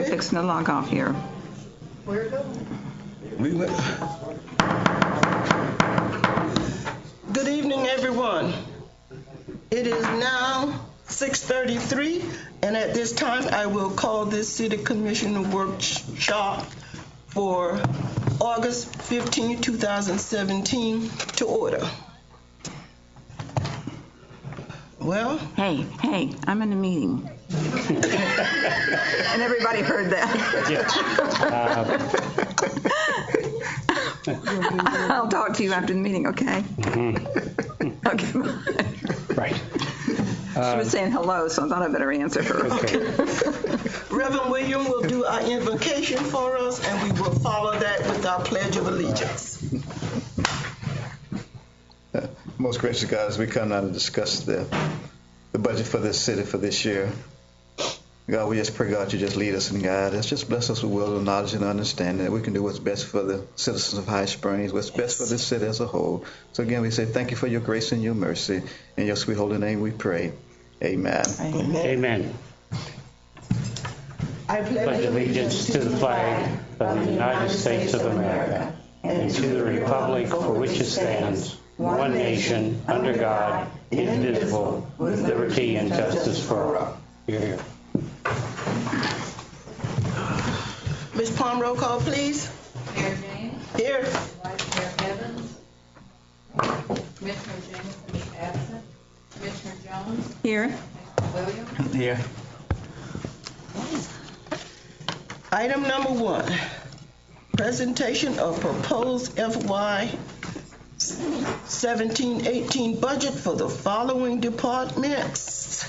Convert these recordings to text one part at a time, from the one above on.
I'm fixing to log off here. Where it go? Good evening, everyone. It is now 6:33, and at this time, I will call this City Commissioner workshop for August 15, 2017 to order. Well, Hey, I'm in a meeting. And everybody heard that. I'll talk to you after the meeting, okay? Okay. Right. She was saying hello, so I thought I better answer her. Okay. Reverend William will do our invocation for us, and we will follow that with our Pledge of Allegiance. Most gracious God, as we come now to discuss the budget for this city for this year, God, we just pray, God, you just lead us and guide us. Just bless us with wisdom, knowledge, and understanding that we can do what's best for the citizens of High Springs, what's best for this city as a whole. So again, we say thank you for your grace and your mercy. In your sweet holy name we pray. Amen. Amen. I Pledge allegiance to the flag of the United States of America and to the republic for which it stands, one nation, under God, indivisible, with liberty and justice for all. Here. Ms. Palm, roll call, please. Mayor James. Here. Vice Mayor Evans. Commissioner Jameson is absent. Commissioner Jones. Here. Commissioner Williams. Here. Item number 1, presentation of proposed FY 17-18 budget for the following departments.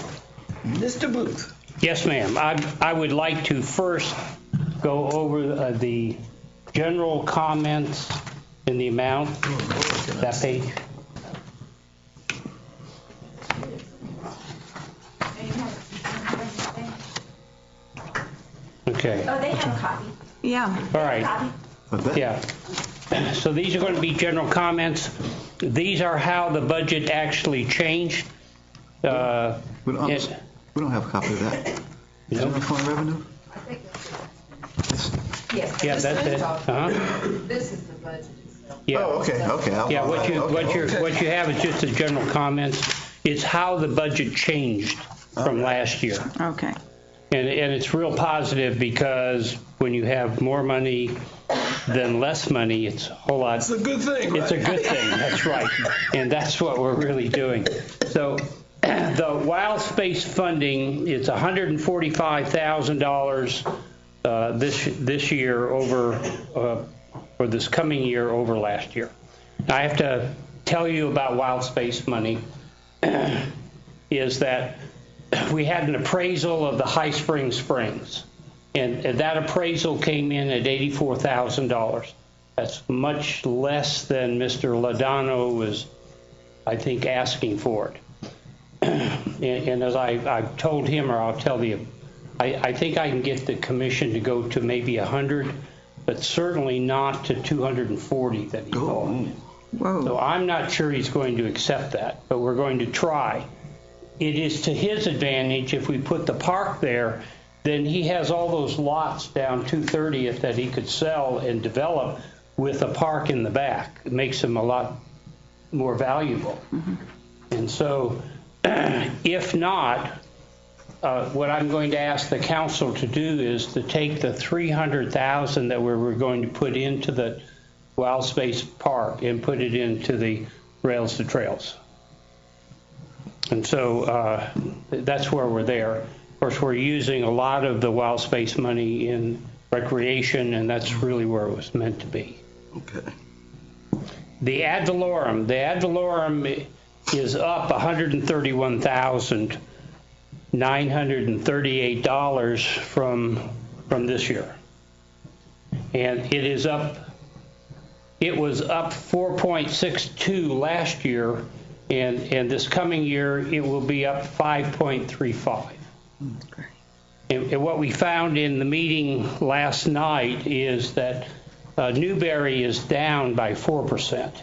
Mr. Booth. Yes, ma'am. I would like to first go over the general comments in the amount. That page. Okay. Oh, they have a copy. Yeah. All right. Copy. Yeah. So these are going to be general comments. These are how the budget actually changed. We don't have a copy of that. You know? General fund revenue? Yes. Yeah, that's it. This is the budget itself. Yeah. Oh, okay. Yeah, what you have is just the general comments. It's how the budget changed from last year. Okay. And it's real positive because when you have more money than less money, it's a whole lot. It's a good thing, right? It's a good thing, that's right. And that's what we're really doing. So the wild space funding is $145,000 this year over, or this coming year over last year. Now, I have to tell you about wild space money is that we had an appraisal of the High Springs Springs, and that appraisal came in at $84,000. That's much less than Mr. Ladano was, I think, asking for it. And as I've told him, or I'll tell you, I think I can get the commission to go to maybe 100, but certainly not to 240 that he called. Whoa. So I'm not sure he's going to accept that, but we're going to try. It is to his advantage if we put the park there, then he has all those lots down 230th that he could sell and develop with a park in the back. It makes him a lot more valuable. Mm-hmm. And so if not, what I'm going to ask the council to do is to take the $300,000 that we're going to put into the Wild Space Park and put it into the Rails to Trails. And so that's where we're there. Of course, we're using a lot of the wild space money in recreation, and that's really where it was meant to be. Okay. The ad valorem is up $131,938 from this year. And it is up, it was up 4.62 last year, and this coming year it will be up 5.35. Okay. And what we found in the meeting last night is that Newberry is down by 4%.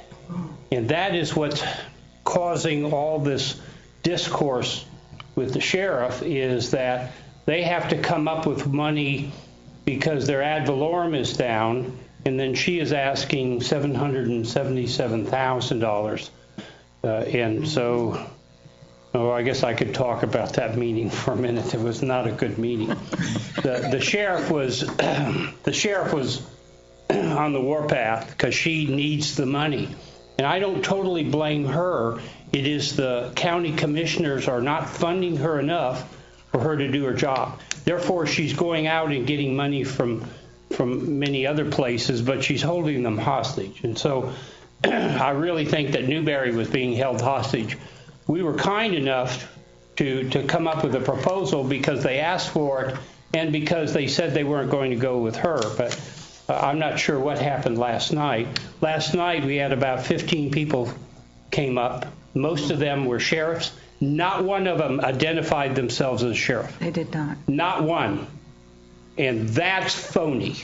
And that is what's causing all this discourse with the sheriff, is that they have to come up with money because their ad valorem is down, and then she is asking $777,000. And so, I guess I could talk about that meeting for a minute. It was not a good meeting. The sheriff was on the warpath because she needs the money. And I don't totally blame her. It is the county commissioners are not funding her enough for her to do her job. Therefore, she's going out and getting money from many other places, but she's holding them hostage. And so I really think that Newberry was being held hostage. We were kind enough to come up with a proposal because they asked for it and because they said they weren't going to go with her. But I'm not sure what happened last night. Last night we had about 15 people came up. Most of them were sheriffs. Not one of them identified themselves as a sheriff. They did not. Not one. And that's phony.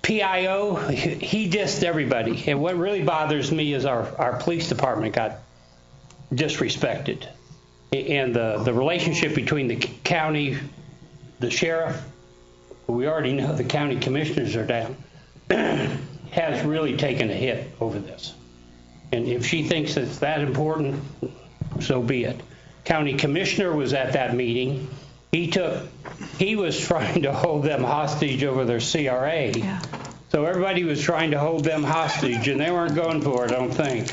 PIO, he dissed everybody. And what really bothers me is our police department got disrespected. And the relationship between the county, the sheriff, we already know the county commissioners are down, has really taken a hit over this. And if she thinks it's that important, so be it. County commissioner was at that meeting. He was trying to hold them hostage over their CRA. Yeah. So everybody was trying to hold them hostage, and they weren't going for it, I don't think.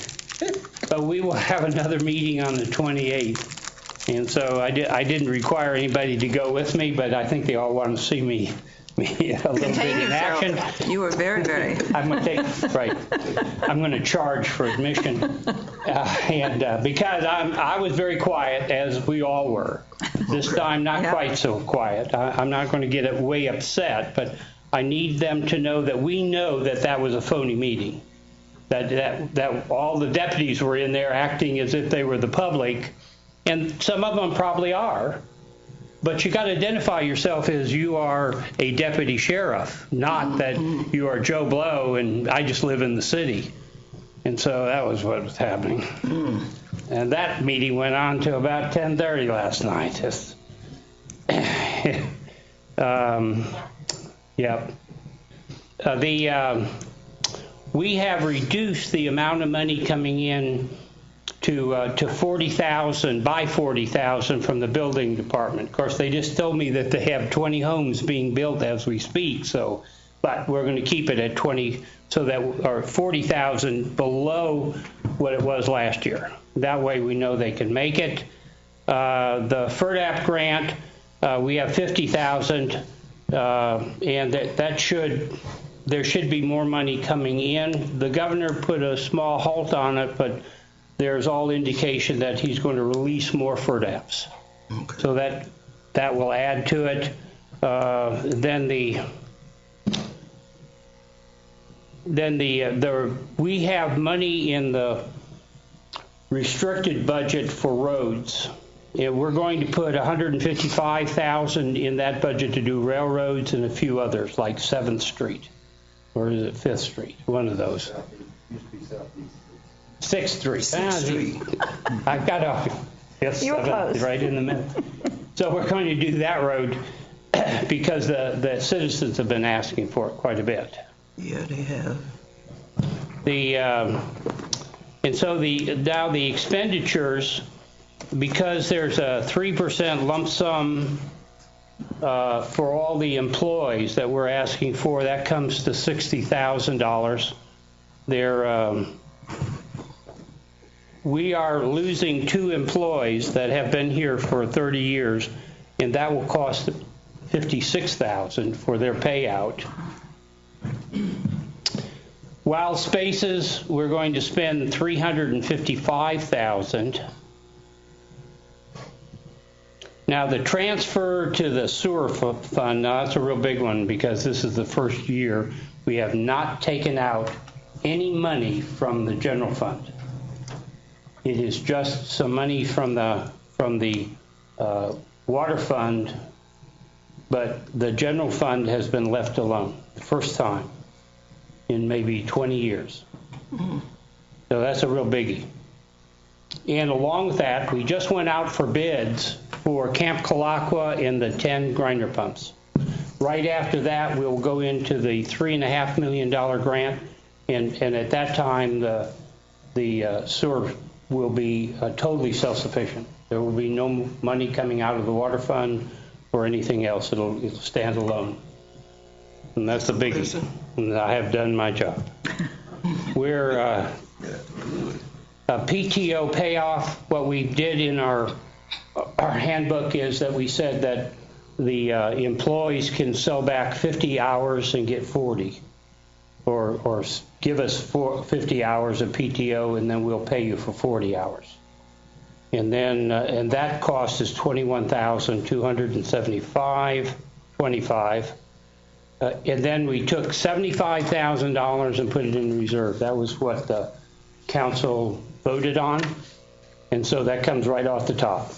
But we will have another meeting on the 28th. And so I didn't require anybody to go with me, but I think they all want to see me a little bit in action. You were very, very. I'm going to charge for admission, and because I was very quiet, as we all were. This time, not quite so quiet. I'm not going to get way upset, but I need them to know that we know that was a phony meeting. That all the deputies were in there acting as if they were the public, and some of them probably are. But you got to identify yourself as you are a deputy sheriff, not that you are Joe Blow and I just live in the city. And so that was what was happening. And that meeting went on to about 10:30 last night. Yep. We have reduced the amount of money coming in to $40,000 from the building department. Of course, they just told me that they have 20 homes being built as we speak. So, but we're going to keep it at 20, so that or 40,000 below what it was last year. That way, we know they can make it. The FERDAP grant, we have 50,000, and there should be more money coming in. The governor put a small halt on it, but there's all indication that he's going to release more FERDAPs. Okay. So that will add to it. We have money in the restricted budget for roads. And we're going to put $155,000 in that budget to do railroads and a few others, like 7th Street. Or is it 5th Street? One of those. 6th Street. 6th Street. I've got a 5th, You were 7th, close. Right in the middle. So we're going to do that road because the citizens have been asking for it quite a bit. Yeah, they have. And so now the expenditures, because there's a 3% lump sum for all the employees that we're asking for, that comes to $60,000. We are losing 2 employees that have been here for 30 years, and that will cost $56,000 for their payout. Wild Spaces, we're going to spend $355,000. Now the transfer to the sewer fund, now that's a real big one because this is the first year we have not taken out any money from the general fund. It is just some money from the water fund, but the general fund has been left alone, the first time in maybe 20 years. So that's a real biggie. And along with that, we just went out for bids for Camp Kalakwa and the 10 grinder pumps. Right after that, we'll go into the $3.5 million grant, and at that time, the sewer will be totally self-sufficient. There will be no money coming out of the water fund or anything else. It'll stand alone. And that's the biggie. And I have done my job. We're PTO payoff. What we did in our handbook is that we said that the employees can sell back 50 hours and get 40, or give us 50 hours of PTO and then we'll pay you for 40 hours. And then and that cost is $21,275.25. And then we took $75,000 and put it in reserve. That was what the council voted on, and so that comes right off the top.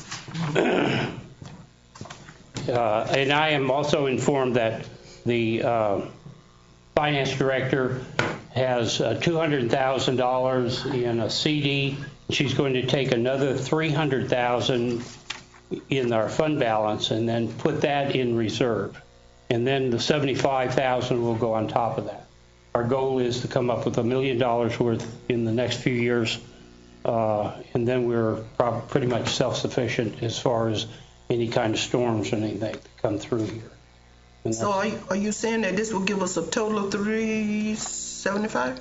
And I am also informed that the finance director has $200,000 in a CD. She's going to take another $300,000 in our fund balance and then put that in reserve. And then the $75,000 will go on top of that. Our goal is to come up with $1 million worth in the next few years, and then we're pretty much self-sufficient as far as any kind of storms or anything that come through here. And So are you saying that this will give us a total of $375?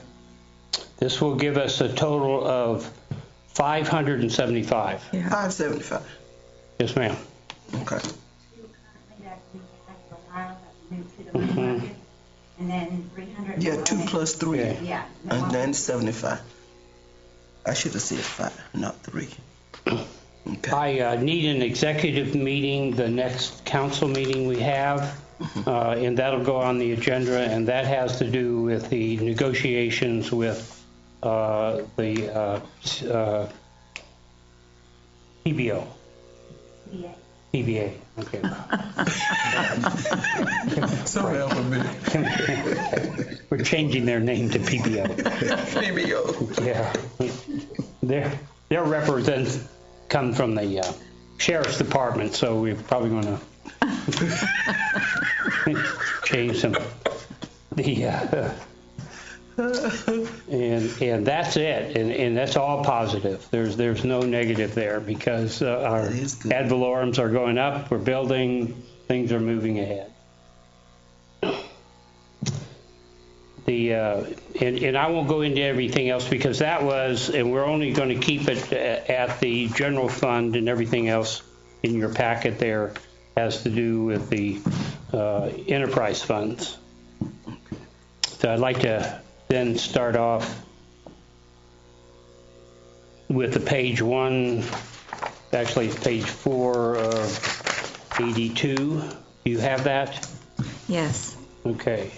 this will give us a total of $575. Yeah. $575. Yes, ma'am. Okay. And then 300. Yeah, 2 plus 3. Okay. Yeah. And then 75. I should have said 5, not 3. Okay. I need an executive meeting, the next council meeting we have, and that'll go on the agenda, and that has to do with the negotiations with the PBO. Yeah. PBA, okay. Sorry, alphabet. We're changing their name to PBO. PBO. Yeah. Their representatives come from the sheriff's department, so we're probably going to change them. And that's it, and that's all positive. There's no negative there because our That is good. ad valorums are going up. We're building. Things are moving ahead. And I won't go into everything else because that was, and we're only going to keep it at the general fund, and everything else in your packet there has to do with the enterprise funds. So I'd like to then start off with the page 1, actually it's page 4 of 82. Do you have that? Yes. Okay.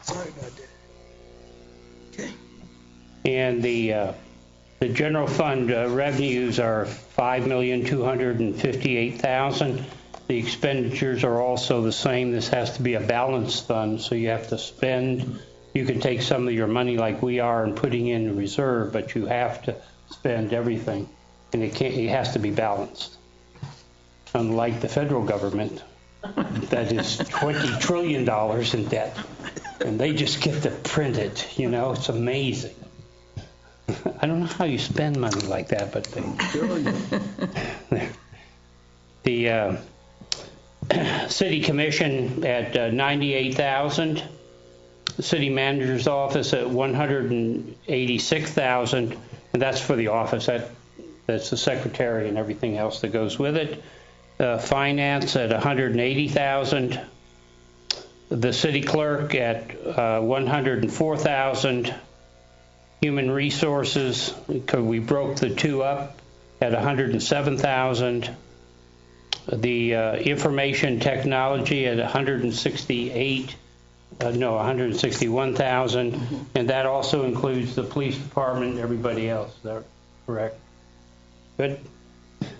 Sorry about that. Okay. And the general fund revenues are $5,258,000. The expenditures are also the same. This has to be a balanced fund, so you have to spend. You can take some of your money like we are and putting in reserve, but you have to spend everything, and it has to be balanced. Unlike the federal government, that is $20 trillion in debt, and they just get to print it. You know, it's amazing. I don't know how you spend money like that, but the city commission at $98,000, the city manager's office at $186,000, and that's for the office. That's the secretary and everything else that goes with it. Finance at $180,000. The city clerk at $104,000. Human resources, because we broke the two up, at $107,000. The information technology at $161,000, and that also includes the police department and everybody else. Is that correct? Good.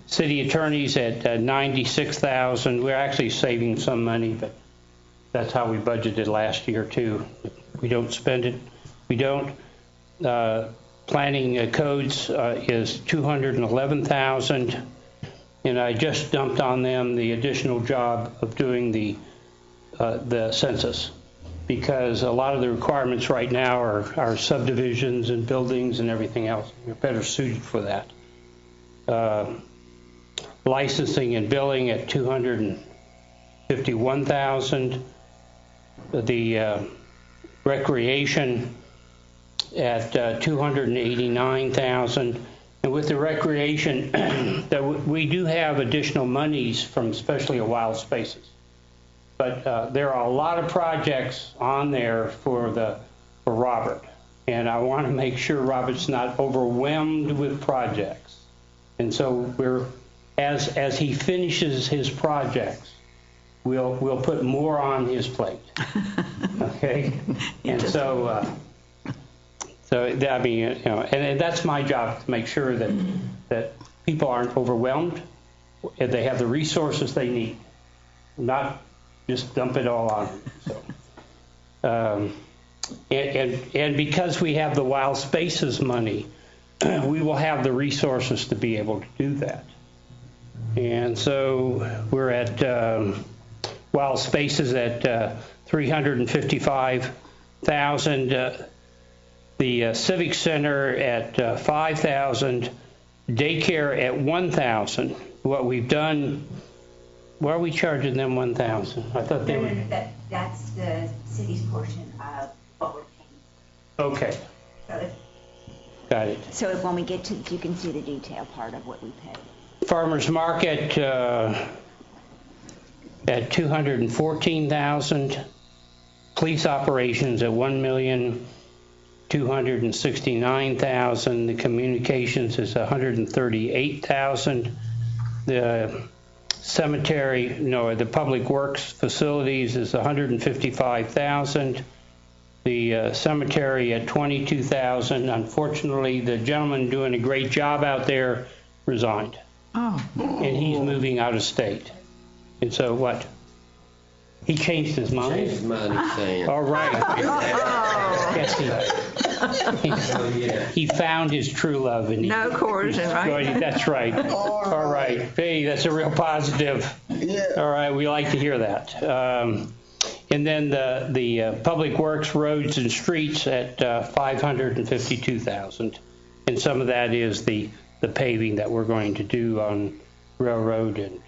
City attorneys at $96,000. We're actually saving some money, but that's how we budgeted last year too. We don't spend it. We don't. Planning codes is $211,000. and I just dumped on them the additional job of doing the census, because a lot of the requirements right now are subdivisions and buildings and everything else. We're better suited for that. Licensing and billing at $251,000. The recreation at $289,000. And with the recreation, that we do have additional monies from especially Wild Spaces. But there are a lot of projects on there for Robert, and I want to make sure Robert's not overwhelmed with projects. And so as he finishes his projects, we'll put more on his plate. Okay, and so I mean, you know, and that's my job, to make sure that people aren't overwhelmed, and they have the resources they need, not just dump it all on them. So, and because we have the Wild Spaces money, we will have the resources to be able to do that. And so we're at Wild Spaces at $355,000. The Civic Center at $5,000. Daycare at $1,000. What we've done. Why are we charging them $1,000? I thought they were. That's the city's portion of what we're paying. Okay. So Got it. So when we get to, you can see the detail part of what we pay. Farmers Market at $214,000. Police operations at $1,269,000. The communications is $138,000. The cemetery, the public works facilities is $155,000. The cemetery at $22,000. Unfortunately, the gentleman doing a great job out there resigned. Oh. And he's moving out of state. And so what? He changed his mind? Changed his mind, he's saying. All right. Yes, he found his true love. And No coercion, right? That's right. All right. Hey, that's a real positive. Yeah. All right, we like to hear that. And then the public works, roads, and streets at $552,000. And some of that is the paving that we're going to do on Railroad and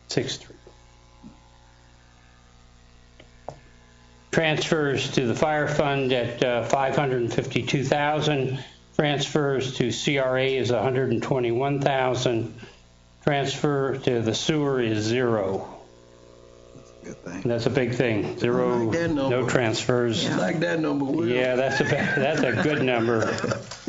6th Street. Transfers to the fire fund at $552,000. Transfers to CRA is $121,000. Transfer to the sewer is $0. And that's a big thing. Zero, I like that number. no transfers. I like that number. Will. Yeah, that's a good number.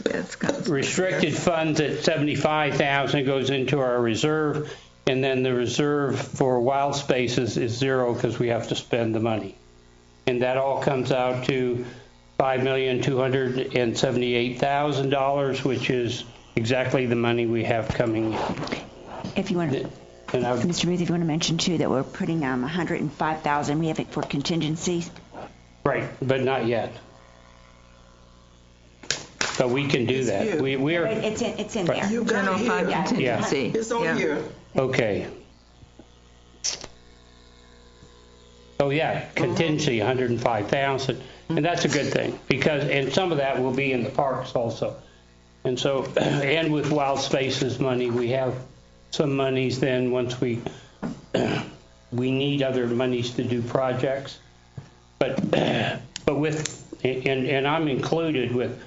That's kind of Restricted funds at $75,000 goes into our reserve, and then the reserve for Wild Spaces is $0 because we have to spend the money. And that all comes out to $5,278,000, which is exactly the money we have coming in. If you want to, Mr. Booth, if you want to mention too that we're putting $105,000. We have it for contingencies. Right, but not yet. But we can do that. here. We are It's in there. You got general it fund here. contingency. It's on Yeah. here. okay. Oh yeah, contingency 105,000, and that's a good thing and some of that will be in the parks also. And so, and with Wild Spaces money, we have some monies. Then once we need other monies to do projects, but with and I'm included with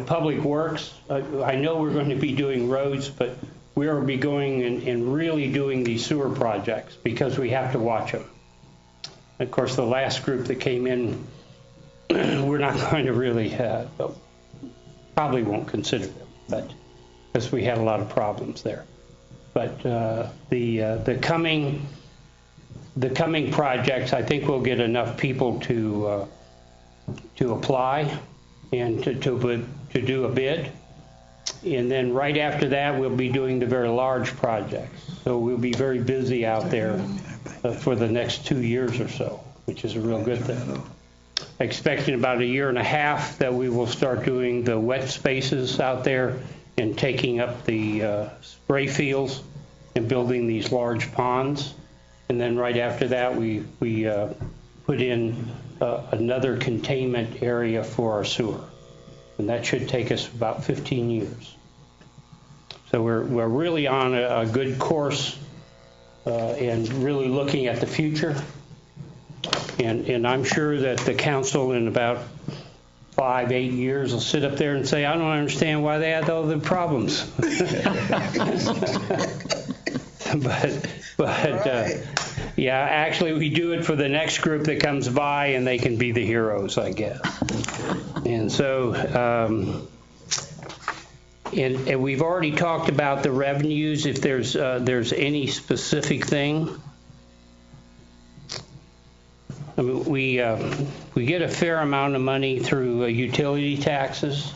Public Works. I know we're going to be doing roads, but we will be going and really doing these sewer projects because we have to watch them. Of course, the last group that came in, we're not going to really, probably won't consider them, but because we had a lot of problems there. But the coming projects, I think we'll get enough people to apply and to do a bid. And then right after that, we'll be doing the very large projects. So we'll be very busy out there for the next 2 years or so, which is a real good thing. I expect in about a year and a half that we will start doing the wet spaces out there and taking up the spray fields and building these large ponds. And then right after that, we put in another containment area for our sewer. And that should take us about 15 years. So we're really on a good course and really looking at the future. And I'm sure that the council in about 5-8 years will sit up there and say, I don't understand why they had all the problems. but yeah, actually we do it for the next group that comes by, and they can be the heroes, I guess. And so, and we've already talked about the revenues. If there's any specific thing, I mean, we get a fair amount of money through utility taxes,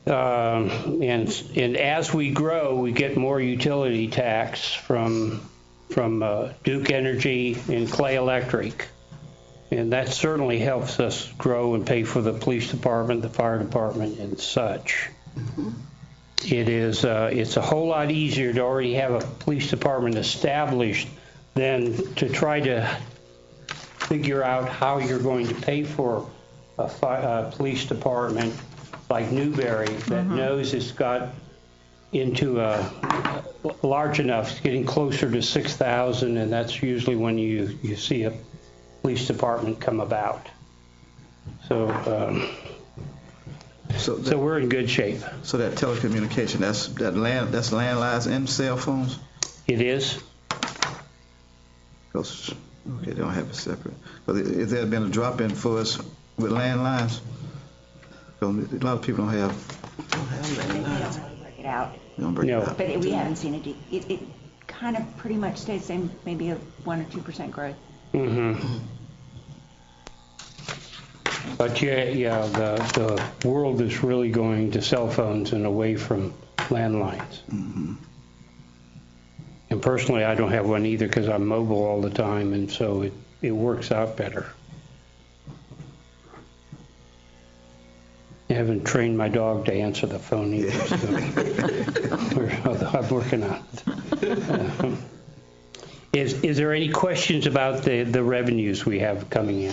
and as we grow, we get more utility tax from Duke Energy and Clay Electric, and that certainly helps us grow and pay for the police department, the fire department, and such. It's a whole lot easier to already have a police department established than to try to figure out how you're going to pay for a police department like Newberry that knows it's got into a large enough, it's getting closer to 6,000, and that's usually when you see a police department come about. So we're in good shape. So that telecommunication, that's landlines and cell phones? It is. Okay, they don't have it separate. But has there been a drop-in for us with landlines? A lot of people don't have landlines. Break it out. They don't break it out. But we haven't seen it kind of pretty much stays the same, maybe a 1 or 2% growth. But yeah, the world is really going to cell phones and away from landlines. And personally, I don't have one either because I'm mobile all the time, and so it works out better. I haven't trained my dog to answer the phone either, so I'm working on it. Is there any questions about the revenues we have coming in?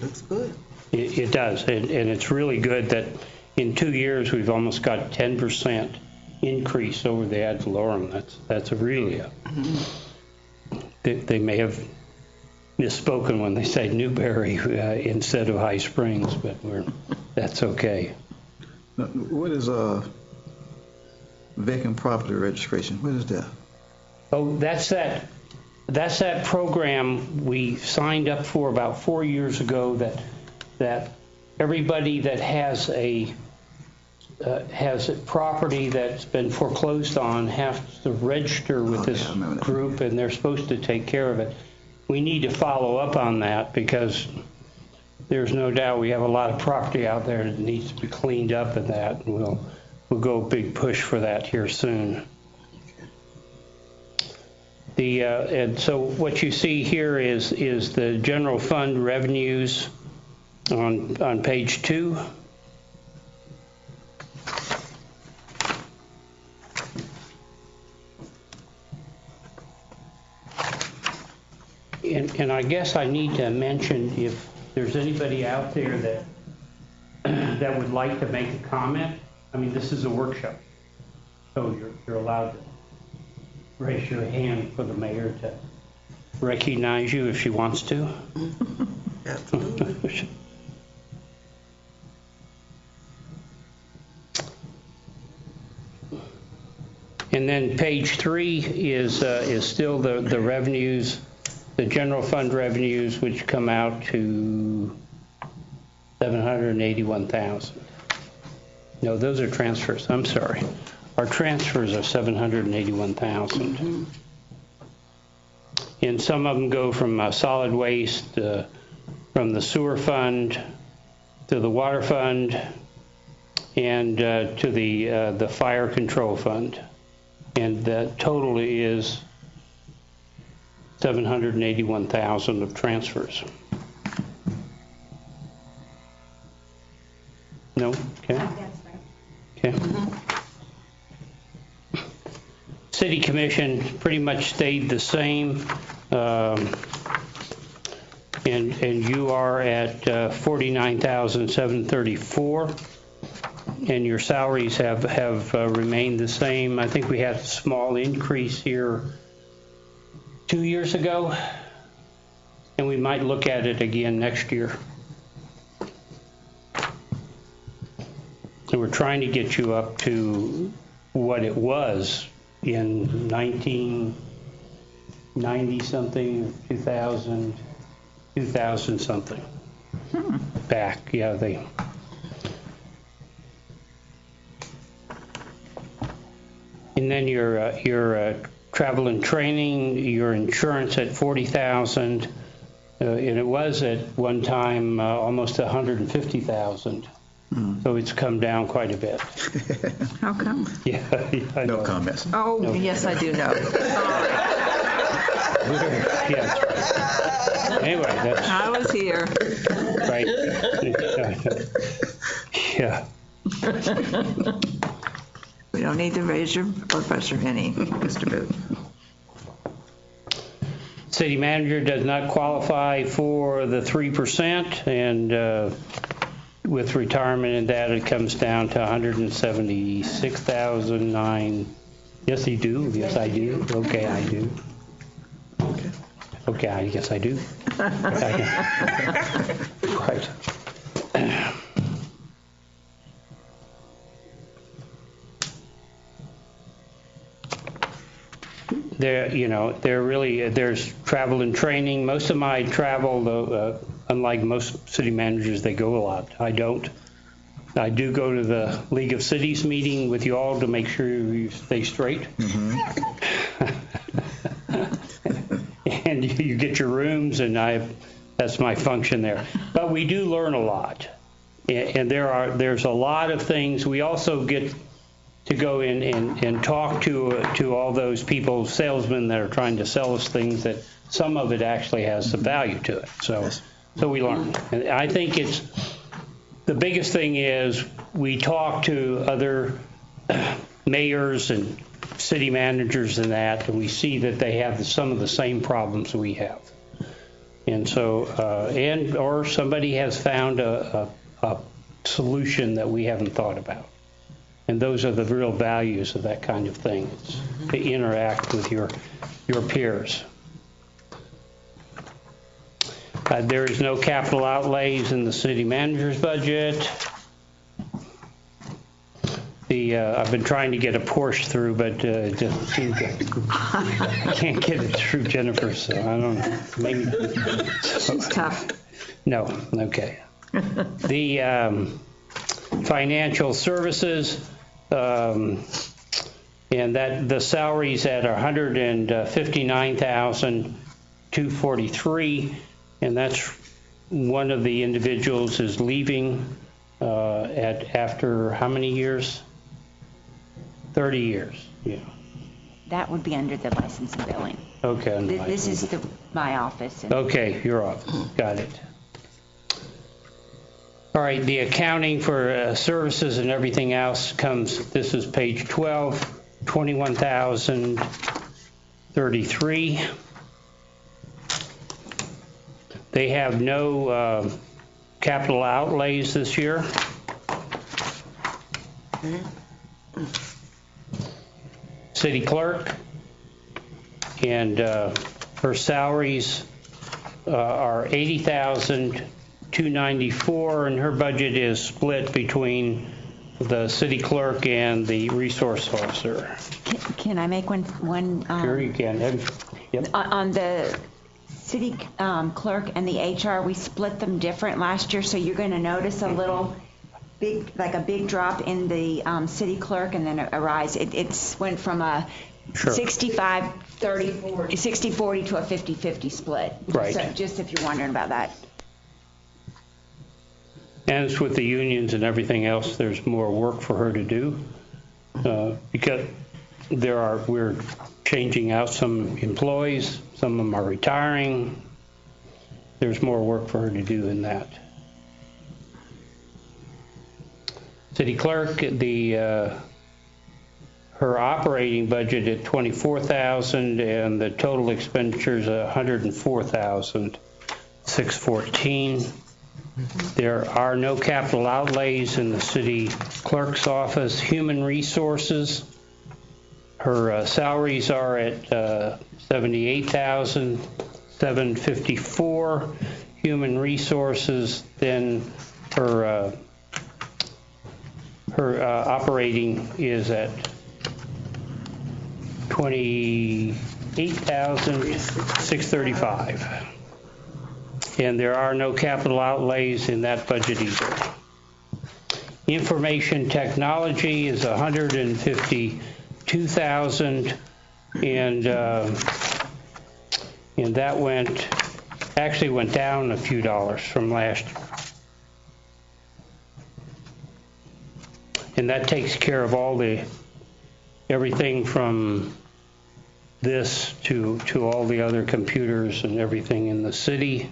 Looks good. It does, and it's really good that in 2 years we've almost got 10% increase over the ad valorem. That's really they may have misspoken when they say Newberry instead of High Springs, but that's okay. Now, what is vacant property registration? What is that? Oh, that's that program we signed up for about 4 years ago that everybody that has a property that's been foreclosed on has to register with this group, and they're supposed to take care of it. We need to follow up on that because there's no doubt we have a lot of property out there that needs to be cleaned up, and that, and we'll go big push for that here soon. And so what you see here is the general fund revenues on page 2. And I guess I need to mention, if there's anybody out there that would like to make a comment. I mean, this is a workshop, so you're allowed to raise your hand for the mayor to recognize you if she wants to. Absolutely. And then page 3 is still the revenues, the general fund revenues, which come out to $781,000. No, those are transfers. I'm sorry. Our transfers are $781,000. And some of them go from solid waste, from the sewer fund to the water fund, and to the fire control fund. And that total is $781,000 of transfers. No? Okay. That's right. Okay. City Commission pretty much stayed the same. And you are at 49,734, and your salaries have remained the same. I think we had a small increase here 2 years ago, and we might look at it again next year. So we're trying to get you up to what it was in 1990 something, 2000 something. Back, yeah, and then your travel and training, your insurance at 40,000, and it was at one time almost 150,000. So it's come down quite a bit. How come? Yeah, I know. No comments. Oh, yes, I do know. Yeah. Anyway, that's I was here. right. Yeah. We don't need to raise your blood pressure any, Mr. Booth. City manager does not qualify for the 3%, and with retirement and that, it comes down to 176,009. Yes, you do. Yes, I do. Okay, I do. Okay, I guess I do. Right. There's travel and training. Most of my travel, though, unlike most city managers, they go a lot. I don't. I do go to the League of Cities meeting with you all to make sure you stay straight. And you get your rooms, and that's my function there. But we do learn a lot, and there's a lot of things. We also get to go in and talk to all those people, salesmen that are trying to sell us things that some of it actually has some value to it. So we learn. And I think the biggest thing is we talk to other mayors and city managers and that, and we see that they have some of the same problems we have. And so, or somebody has found a solution that we haven't thought about. And those are the real values of that kind of thing. It's to interact with your peers. There is no capital outlays in the city manager's budget. I've been trying to get a Porsche through, but it just seems I can't get it through, Jennifer, so I don't know. Maybe. She's tough. No, okay. The financial services, and that the salary's at 159,243, and that's one of the individuals is leaving after how many years? 30 years. Yeah. That would be under the license and billing. Okay. This is my office. Okay, your office. Got it. All right, the accounting for services and everything else comes, this is page 12, 21,033. They have no capital outlays this year. City clerk, and her salaries are $80,294, and her budget is split between the city clerk and the resource officer. Can I make one? Sure, you can. Yep. On the city clerk and the HR, we split them different last year, so you're going to notice a little big, like a big drop in the city clerk, and then a rise. It's went from a 60-40 to a 50-50 split. Right. So just if you're wondering about that. And it's with the unions and everything else, there's more work for her to do because we're changing out some employees, some of them are retiring. There's more work for her to do in that. City clerk, her operating budget at $24,000 and the total expenditures $104,614. There are no capital outlays in the city clerk's office. Human resources, her salaries are at $78,754. Human resources, then her operating is at $28,635. And there are no capital outlays in that budget either. Information technology is $152,000, and that went down a few dollars from last year. And that takes care of everything from this to all the other computers and everything in the city.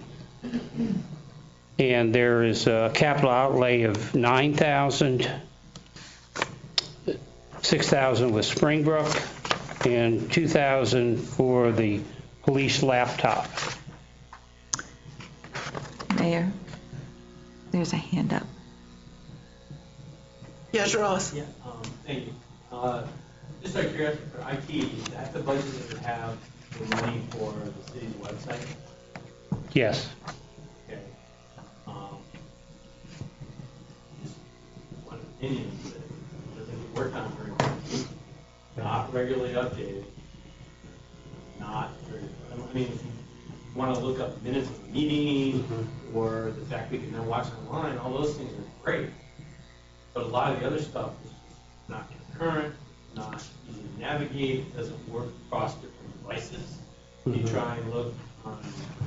And there is a capital outlay of $9,000, $6,000 with Springbrook, and $2,000 for the police laptop. Mayor, there's a hand up. Yes, Ross? Yeah, thank you. Just out of curiosity, for IT, is that the budget that would have the money for the city's website? Yes. Okay. Just one opinion, that it doesn't get worked on very much, not regularly updated, not very, I mean, if you want to look up minutes of the meeting, or the fact we can now watch online, all those things are great. But a lot of the other stuff is not concurrent, not easy to navigate, doesn't work across different devices. You try and look on a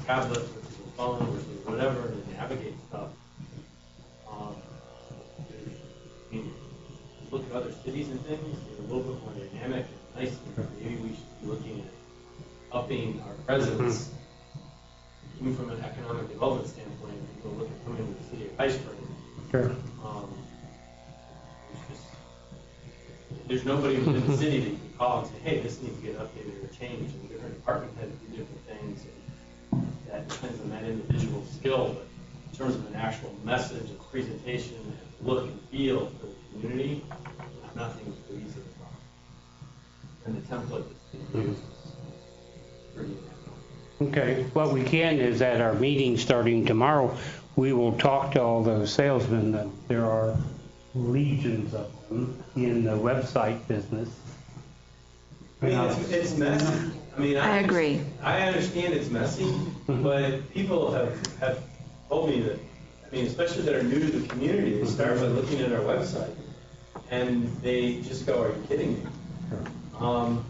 tablet versus a phone versus whatever to navigate stuff. I mean, look at other cities and things, they're a little bit more dynamic and nice. Maybe we should be looking at upping our presence, even from an economic development standpoint. If you go look at coming to the city of High Springs. Sure. There's nobody within the city that you can call and say, hey, this needs to get updated or changed. And different department heads do different things. And that depends on that individual skill. But in terms of an actual message, a presentation, and look and feel for the community, nothing's too easy to follow. And the template that's being used is pretty inadequate. Okay. What we can is at our meeting starting tomorrow, we will talk to all those salesmen that there are legions of them in the website business. I mean, it's messy. I mean, I agree. I understand it's messy, but people have told me that, I mean, especially that are new to the community, they start by looking at our website, and they just go, are you kidding me?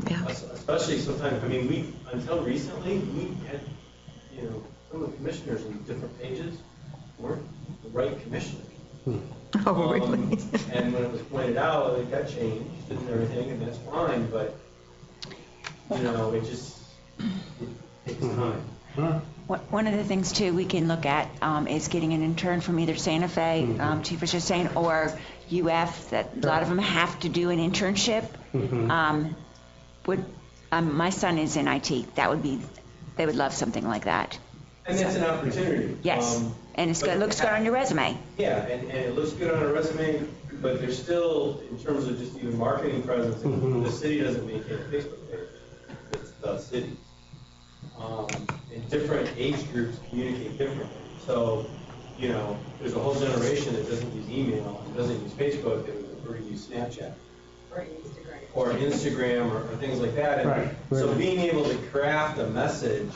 Yeah. Especially sometimes, I mean, until recently, we had, some of the commissioners in different pages weren't the right commissioners. Oh, really? And when it was pointed out, it got changed and everything, and that's fine, but, it just, it takes time. One of the things too we can look at is getting an intern from either Santa Fe, Chief was just saying, or UF, that a lot of them have to do an internship. My son is in IT. They would love something like that. And that's an opportunity. Yes, and it looks good on your resume. Yeah, and it looks good on a resume, but there's still, in terms of just even marketing presence, the city doesn't maintain a Facebook page. It's the city. And different age groups communicate differently. So, there's a whole generation that doesn't use email and doesn't use Facebook, that would prefer to use Snapchat. Or Instagram or things like that. And Right. So being able to craft a message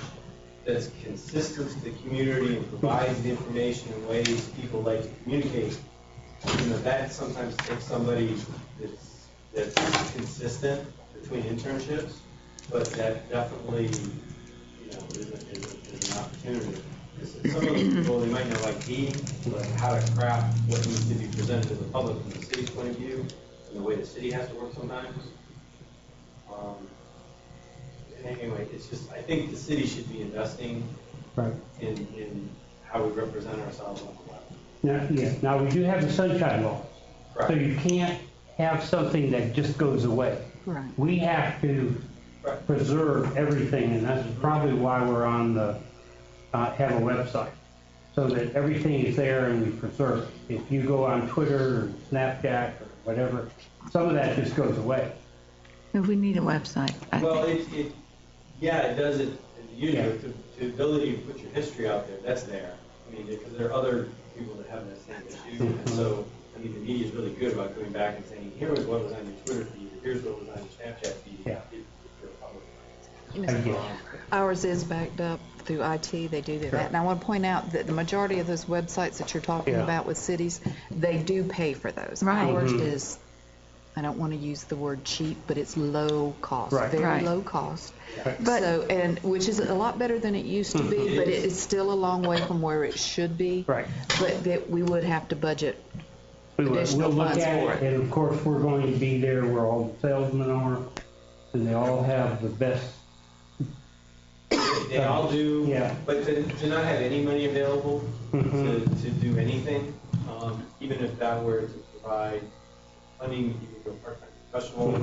that's consistent to the community and provides the information in ways people like to communicate, that sometimes takes somebody that's consistent between internships, but that definitely, is an opportunity. Some of the people, they might know IT, but how to craft what needs to be presented to the public from the city's point of view, and the way the city has to work sometimes. Anyway, it's just, I think the city should be investing in how we represent ourselves on the web. Now we do have the sunshine law. Correct. So you can't have something that just goes away. Right. We have to preserve everything, and that's probably why we're on the, have a website, so that everything is there and we preserve it. If you go on Twitter or Snapchat or whatever, some of that just goes away. We need a website, I Well, think. it does it, the ability to put your history out there, that's there. I mean, because there are other people that have that same issue, and so, I mean, the media is really good about going back and saying, here was what was on your Twitter feed, or here's what was on your Snapchat feed. Yeah. If you're a public. I get it. Ours is backed up through IT, they do that. And I want to point out that the majority of those websites that you're talking Yeah. about with cities, they do pay for those. Right. Ours is, I don't want to use the word cheap, but it's low cost, Right. very Right. low cost. But- So, and, which is a lot better than it used to be, but it is still a long way from where it should be. Right. But that we would have to budget. We'll Additional look funds at for it, it. and of course, we're going to be there where all the salesmen are, and they all have the best. They all do, Yeah. but to not have any money available to do anything, even if that were to provide funding, you could go part-time professional, for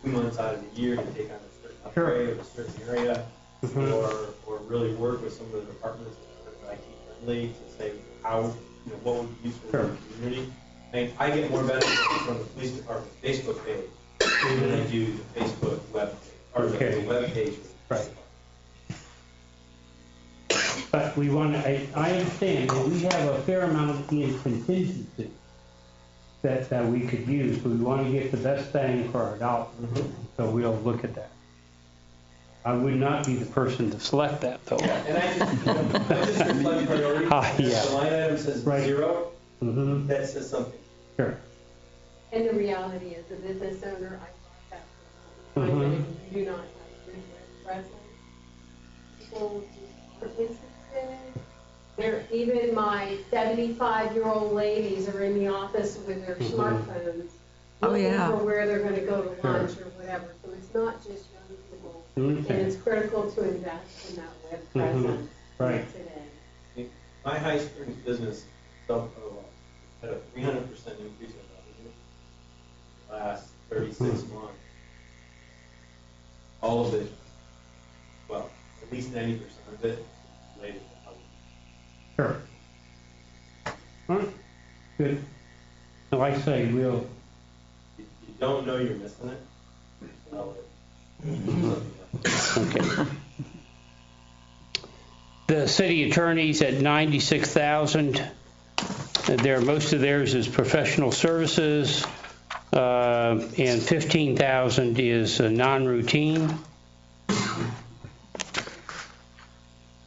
2 months out of the year to take on a certain upgrade of a certain area, or really work with some of the departments that are IT friendly to say how, what would be useful for the community. I mean, I get more benefit from the police department's Facebook page than I do the Facebook web page, or the web page. Right. But we want to, I understand, and we have a fair amount in contingency that we could use, but we want to get the best bang for our dollar. So we'll look at that. I would not be the person to select that, though. And I just reflect priority. Yeah. The line item says Right. 0, Mm-hmm. that says something. Sure. And the reality is, the business owner, I thought that was fine, but if you do not have good presence, people are interested. Even my 75-year-old ladies are in the office with their smartphones, Oh, looking yeah. for where they're going to go to lunch or whatever. So it's not just young people, and it's critical to invest in that web presence Right. today. My High Springs business had a 300% increase in revenue last 36 months. All of it, well, at least 90% of it related to housing. Sure. All right, good. Like I say, we'll, If you don't know you're missing it, sell it. okay. The city attorney's at 96,000. Most of theirs is professional services, and 15,000 is non-routine.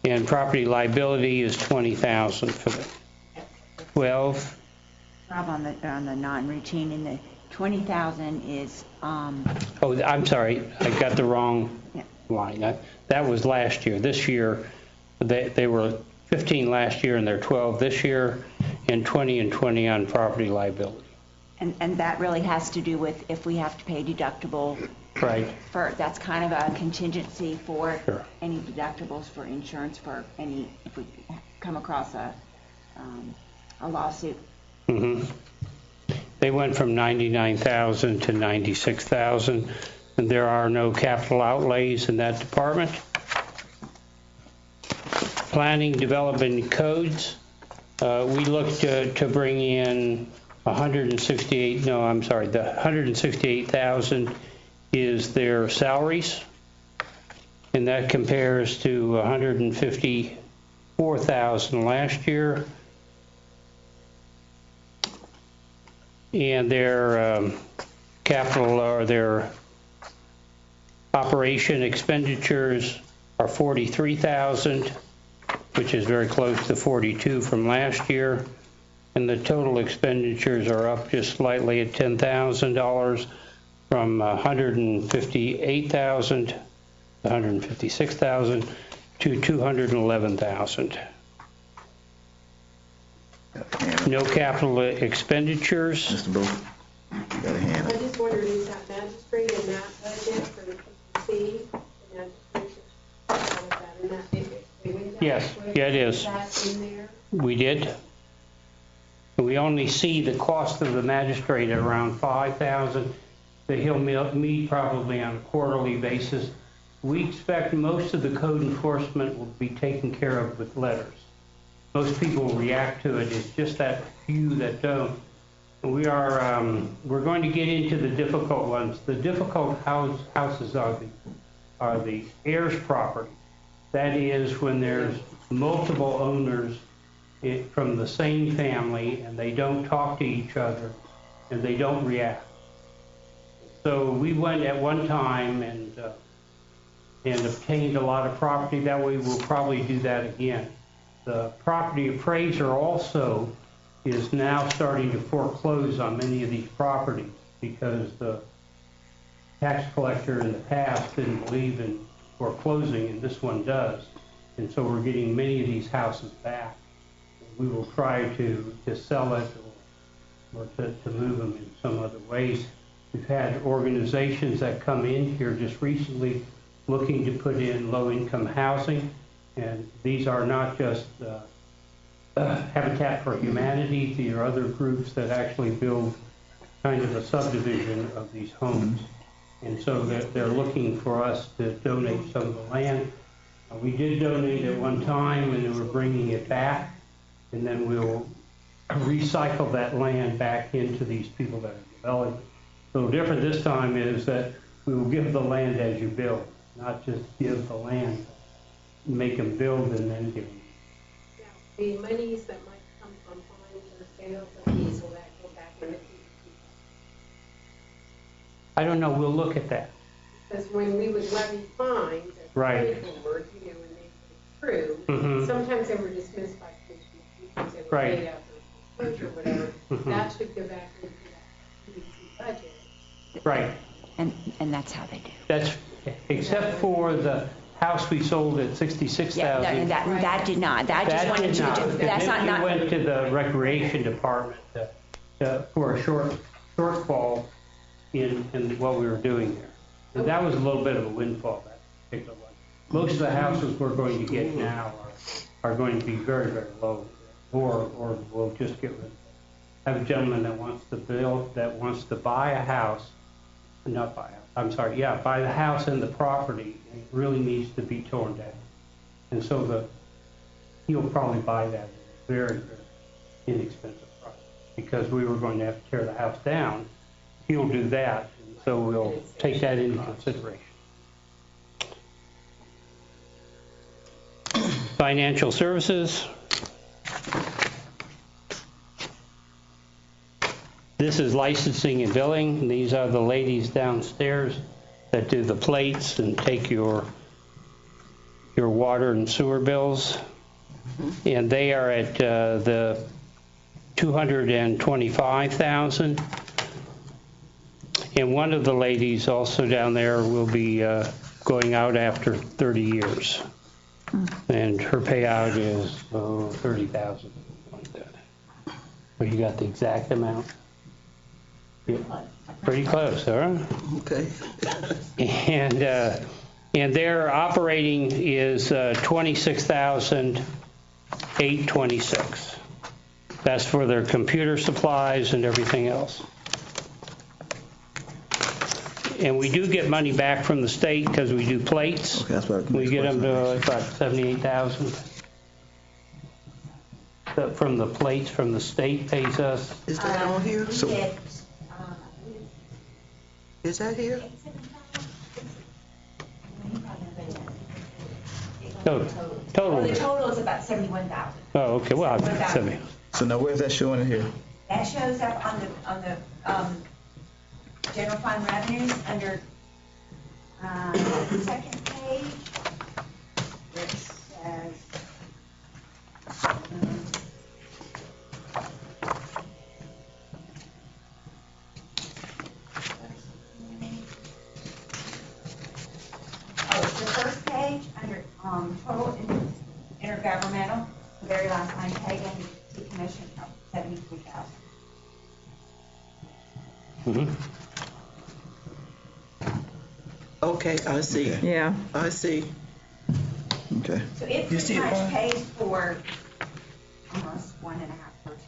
And property liability is 20,000 for the 12. Rob, on the non-routine, and the 20,000 is, Oh, I'm sorry, I got the wrong Yeah. line. That was last year. This year, they were 15 last year, and they're 12 this year, and 20 and 20 on property liability. and that really has to do with if we have to pay deductible Right. that's kind of a contingency for Sure. any deductibles for insurance for any, if we come across a lawsuit. Mm-hmm. They went from 99,000 to 96,000, and there are no capital outlays in that department. Planning, development, codes. We looked to bring in the 168,000 is their salaries, and that compares to 154,000 last year. And their capital or their operation expenditures are 43,000, which is very close to 42 from last year. And the total expenditures are up just slightly at $10,000 from 158,000, 156,000 to 211,000. No capital expenditures. Mr. Booth, you got a hand I up. just wondered, is that magistrate in that budget for the PCC? The magistrate, in that, it went down Yes, quick? yeah, it is. Is that in there? We did. And we only see the cost of the magistrate at around $5,000, that he'll meet probably on a quarterly basis. We expect most of the code enforcement will be taken care of with letters. Most people react to it. It's just that few that don't. We're going to get into the difficult ones. The difficult houses are the heirs property. That is when there's multiple owners from the same family and they don't talk to each other and they don't react. So we went at one time and obtained a lot of property. That way we'll probably do that again. The property appraiser also is now starting to foreclose on many of these properties because the tax collector in the past didn't believe in foreclosing, and this one does. And so we're getting many of these houses back. We will try to sell it or to move them in some other ways. We've had organizations that come in here just recently looking to put in low-income housing, and these are not just Habitat for Humanity. These are other groups that actually build kind of a subdivision of these homes. And so they're looking for us to donate some of the land. We did donate at one time, and we're bringing it back, and then we'll recycle that land back into these people that are developing. A little different this time is that we will give the land as you build, not just give the land, make them build and then give them. Now, the monies that might come from fines or sales of these, will that go back in the PPP? I don't know, we'll look at that. Because when we would levy fines as Right. planning board, and they were through, sometimes they were dismissed by PPP because they were Right. paid out for foreclosure or whatever. That should go back into that PPP budget. Right. And that's how they do. That's, except for the house we sold at $66,000. Yeah, that did not. That just That went did into not. the, that's And then not, we went to the recreation department for a shortfall in what we were doing there. And that was a little bit of a windfall, that particular one. Most of the houses we're going to get now are going to be very, very low, or we'll just get rid of it. I have a gentleman that wants to buy a house, not buy a house, I'm sorry, yeah, buy the house and the property, and it really needs to be torn down. And so he'll probably buy that at a very, very inexpensive price, because we were going to have to tear the house down. He'll do that, and so we'll take that into consideration. Financial services. This is licensing and billing. These are the ladies downstairs that do the plates and take your water and sewer bills. And they are at the $225,000. And one of the ladies also down there will be going out after 30 years. And her payout is $30,000, like that. But you got the exact amount? Yeah, pretty close, all right? Okay. And their operating is $26,826. That's for their computer supplies and everything else. And we do get money back from the state because we do plates. Okay, that's what We get them to about $78,000. From the plates from the state pays us. Is that on here? Is that here? Total. the total is about 71,000. Oh, okay, well, 70. So now where's that showing in here? That shows up on the general fund revenues under the second page. It says, it's the first page under total intergovernmental, the very last line, pay and decommission of 73,000. Okay, I see. Yeah. I see. Okay. So it You see pretty it, much Lauren? pays for almost 1.5 persons.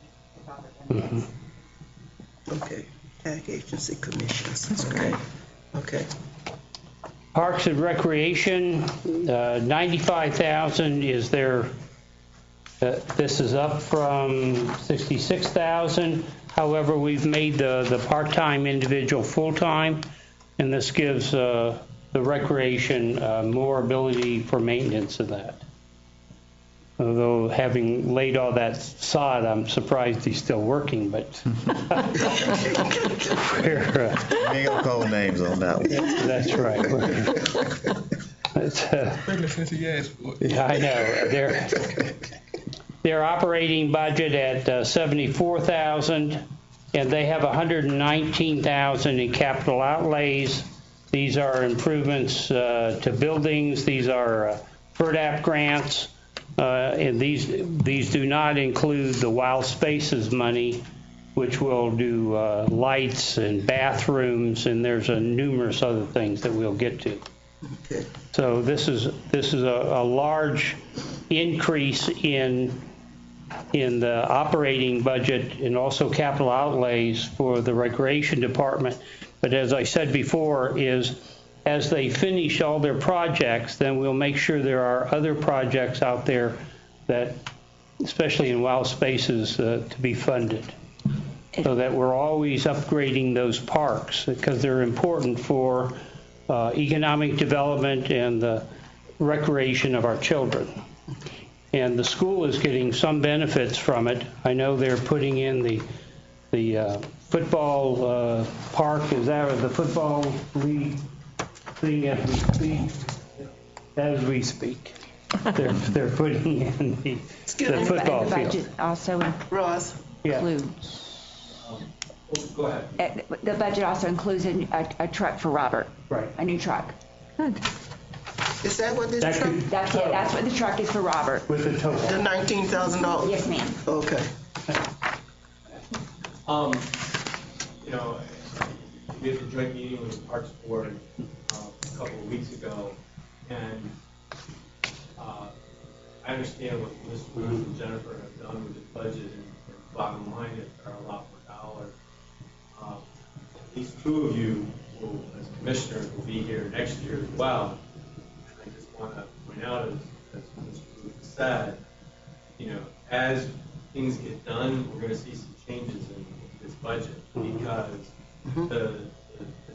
Okay, Ag Agency Commissions. That's great. Okay. Parks and Recreation, 95,000 is their, this is up from 66,000. However, we've made the part-time individual full-time, and this gives the recreation more ability for maintenance of that. Although having laid all that sod, I'm surprised he's still working, but we're, We ain't gonna call names on that one. that's right. Yeah, I know. Their operating budget at 74,000, and they have 119,000 in capital outlays. These are improvements to buildings. These are FERDAP grants. And these do not include the Wild Spaces money, which will do lights and bathrooms, and there's numerous other things that we'll get to. Okay. So this is a large increase in the operating budget and also capital outlays for the recreation department. But as I said before, as they finish all their projects, then we'll make sure there are other projects out there that, especially in Wild Spaces, to be funded, so that we're always upgrading those parks because they're important for economic development and the recreation of our children. And the school is getting some benefits from it. I know they're putting in the football park. Is that the football league thing as we speak? They're putting in the football The field. budget also Ross? Yeah. includes, Go ahead. the budget also includes a truck for Robert. Right. A new truck. Is that what this That truck, could- That's it, that's what the truck is for Robert. With the total. the $19,000? Yes, ma'am. Okay. You know, we had a joint meeting with the Parks Board a couple of weeks ago, and I understand what Ms. Ruth and Jennifer have done with the budget, and bottom line is there are a lot more dollars. At least two of you, will, as commissioners, will be here next year as well. I just want to point out, as Ms. Ruth said, you know, as things get done, we're going to see some changes in this budget because the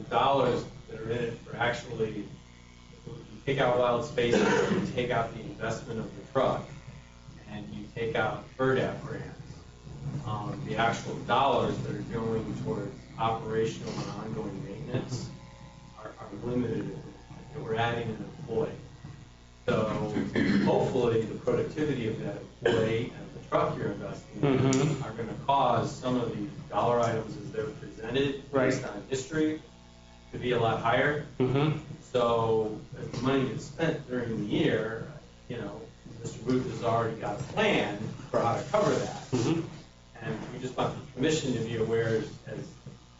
dollars that are in it for actually, you take out Wild Spaces, you take out the investment of the truck, and you take out FERDAP grants, the actual dollars that are going towards operational and ongoing maintenance are limited. And we're adding an employee. So hopefully the productivity of that employee and the truck you're investing in are going to cause some of these dollar items as they're presented based on history to be a lot higher. So as the money gets spent during the year, you know, Mr. Ruth has already got a plan for how to cover that. And we just want the commission to be aware as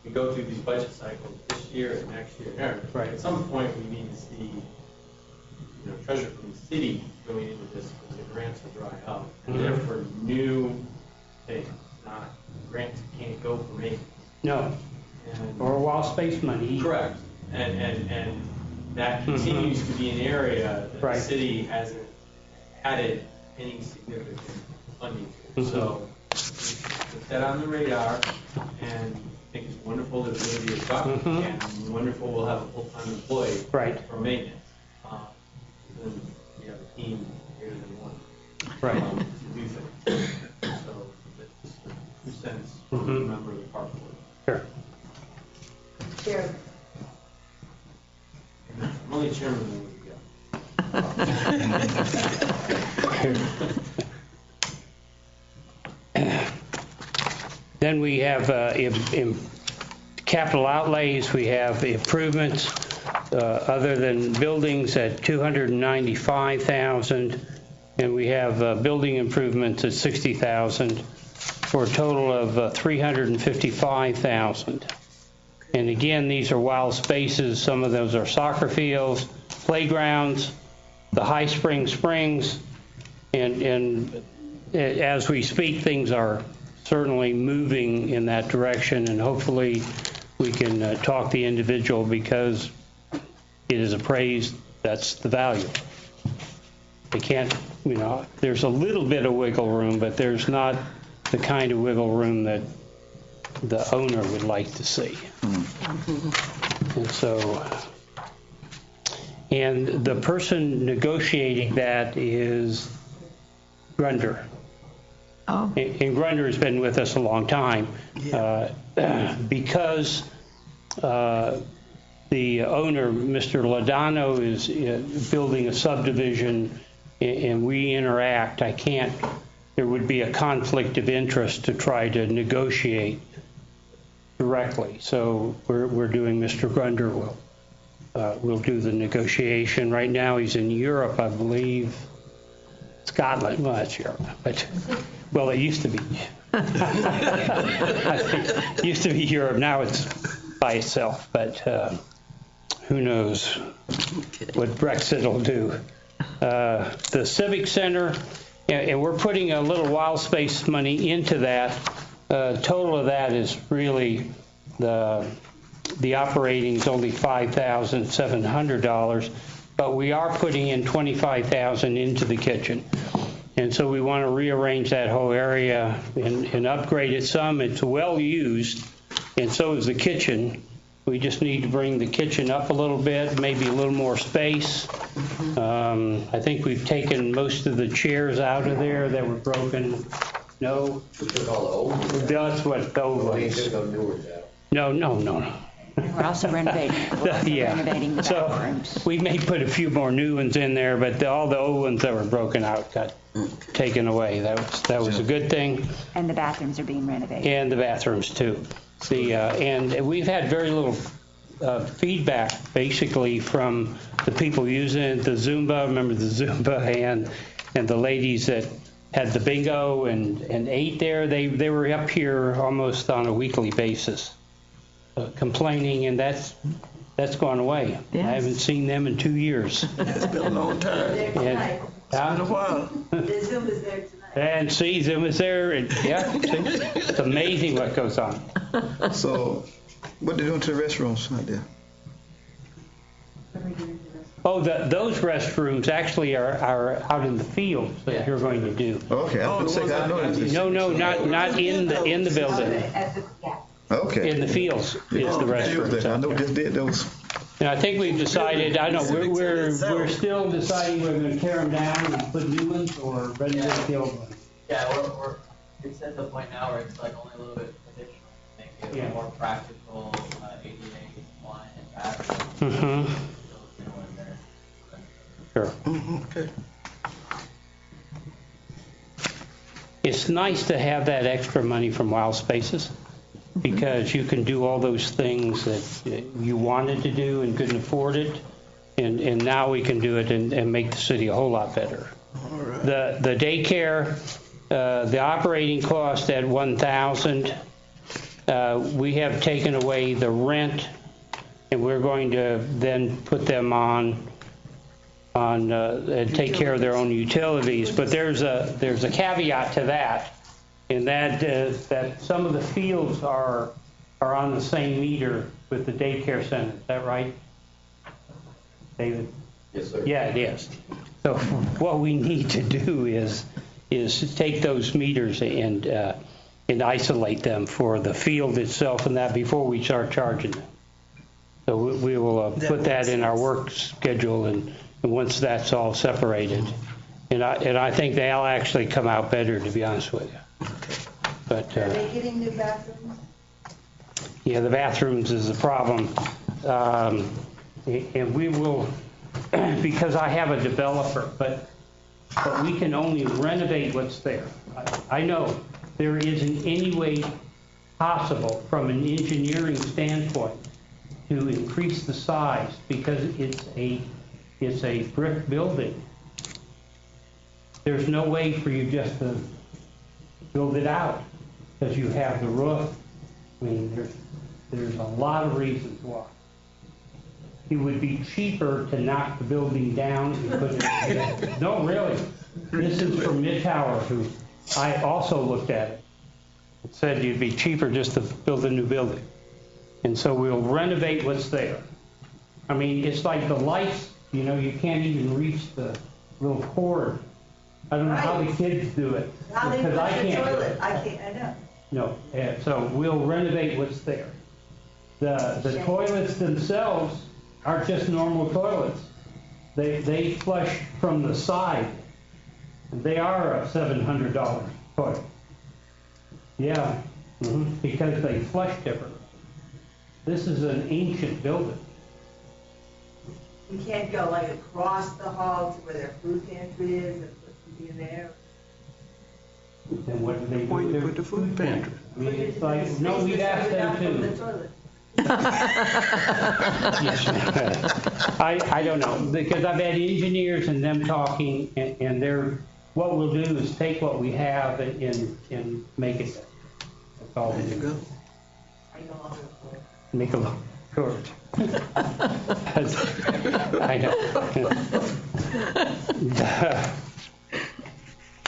we go through these budget cycles this year and next year. Right. At some point, we need to see, you know, treasure from the city going into this because the grants will dry up. And they're for new things, not grants that can't go for maintenance. No, And or Wild Space money. correct. And that continues to be an area that Right. the city hasn't added any significant funding to. So put that on the radar, and I think it's wonderful that it's going to be a truck, and wonderful we'll have a full-time employee Right. for maintenance. Then we have a team greater than one Right. to do things. So that's just a 2 cents from a member of the park board. Sure. Chair, I'm only chairman when we go. Then we have in capital outlays, we have improvements other than buildings at 295,000, and we have building improvements at 60,000 for a total of 355,000. And again, these are Wild Spaces. Some of those are soccer fields, playgrounds, the High Spring Springs, and as we speak, things are certainly moving in that direction, and hopefully we can talk the individual, because it is appraised, that's the value. They can't, there's a little bit of wiggle room, but there's not the kind of wiggle room that the owner would like to see. And so, and the person negotiating that is Grunder. Oh. And Grunder has been with us a long time. Because the owner, Mr. Lodano, is building a subdivision, and we interact, there would be a conflict of interest to try to negotiate directly. So we're doing, Mr. Grunder will do the negotiation. Right now he's in Europe, I believe. Scotland, well, that's Europe, but, well, it used to be. I think it used to be Europe, now it's by itself, but who knows what Brexit will do. The Civic Center, and we're putting a little wild space money into that. Total of that is really, the operating is only $5,700, but we are putting in $25,000 into the kitchen. And so we want to rearrange that whole area and upgrade it some. It's well used, and so is the kitchen. We just need to bring the kitchen up a little bit, maybe a little more space. I think we've taken most of the chairs out of there that were broken. No? We took all the old ones out. That's what the old We ones. took no new ones out. No. We're also renovating renovating the bathrooms. So we may put a few more new ones in there, but all the old ones that were broken out got taken away. That was a good thing. And the bathrooms are being renovated. And the bathrooms too. And we've had very little feedback basically from the people using it. The Zumba, remember the Zumba, and the ladies that had the bingo and ate there. They were up here almost on a weekly basis, complaining, and that's gone away. Yes. I haven't seen them in 2 years. It's been a long time. And, It's been a while. and see, Zoom is there, and yeah, see, it's amazing what goes on. So, what they doing to the restrooms out there? Oh, those restrooms actually are out in the field that you're going to do. Okay, I was gonna say, I noticed. No, not in the building. Okay. In the fields is the restrooms. I know just did those. And I think we've decided, I don't know, we're still deciding whether we're going to tear them down and put new ones or renovate the old ones. Yeah, it's at the point now where it's like only a little bit additional, make it Yeah. more practical, ADA compliant and fast. Mm-hmm. Sure. Okay. It's nice to have that extra money from Wild Spaces, because you can do all those things that you wanted to do and couldn't afford it, and now we can do it and make the city a whole lot better. All right. The daycare, the operating cost at $1,000, we have taken away the rent, and we're going to then put them on and take care of their own utilities. But there's a caveat to that, and that is that some of the fields are on the same meter with the daycare center. Is that right, David? Yes, sir. Yeah, it is. So what we need to do is take those meters and isolate them for the field itself and that before we start charging them. So we will put that in our work schedule, and once that's all separated, and I think they'll actually come out better, to be honest with you. But Are they getting new bathrooms? yeah, the bathrooms is the problem, and we will, because I have a developer, but we can only renovate what's there. I know there isn't any way possible from an engineering standpoint to increase the size, because it's a brick building. There's no way for you just to build it out, because you have the roof. I mean, there's a lot of reasons why. It would be cheaper to knock the building down and put it together. No, really. This is from Midtower, who I also looked at it. It said it'd be cheaper just to build a new building. And so we'll renovate what's there. I mean, it's like the lights, you know, you can't even reach the little cord. I don't know how the kids do it. Because I can't do it. I know. No, so we'll renovate what's there. The toilets themselves aren't just normal toilets. They flush from the side. They are a $700 toilet. Yeah, because they flush differently. This is an ancient building. You can't go like across the hall to where their food pantry is and put something in there. Then what do they Where you do? put the food pantry? I mean, it's like, no, we'd ask them From the too. toilet. I don't know, because I've had engineers and them talking, and they're, what we'll do is take what we have and make it. That's all we do. Make a look short. I know.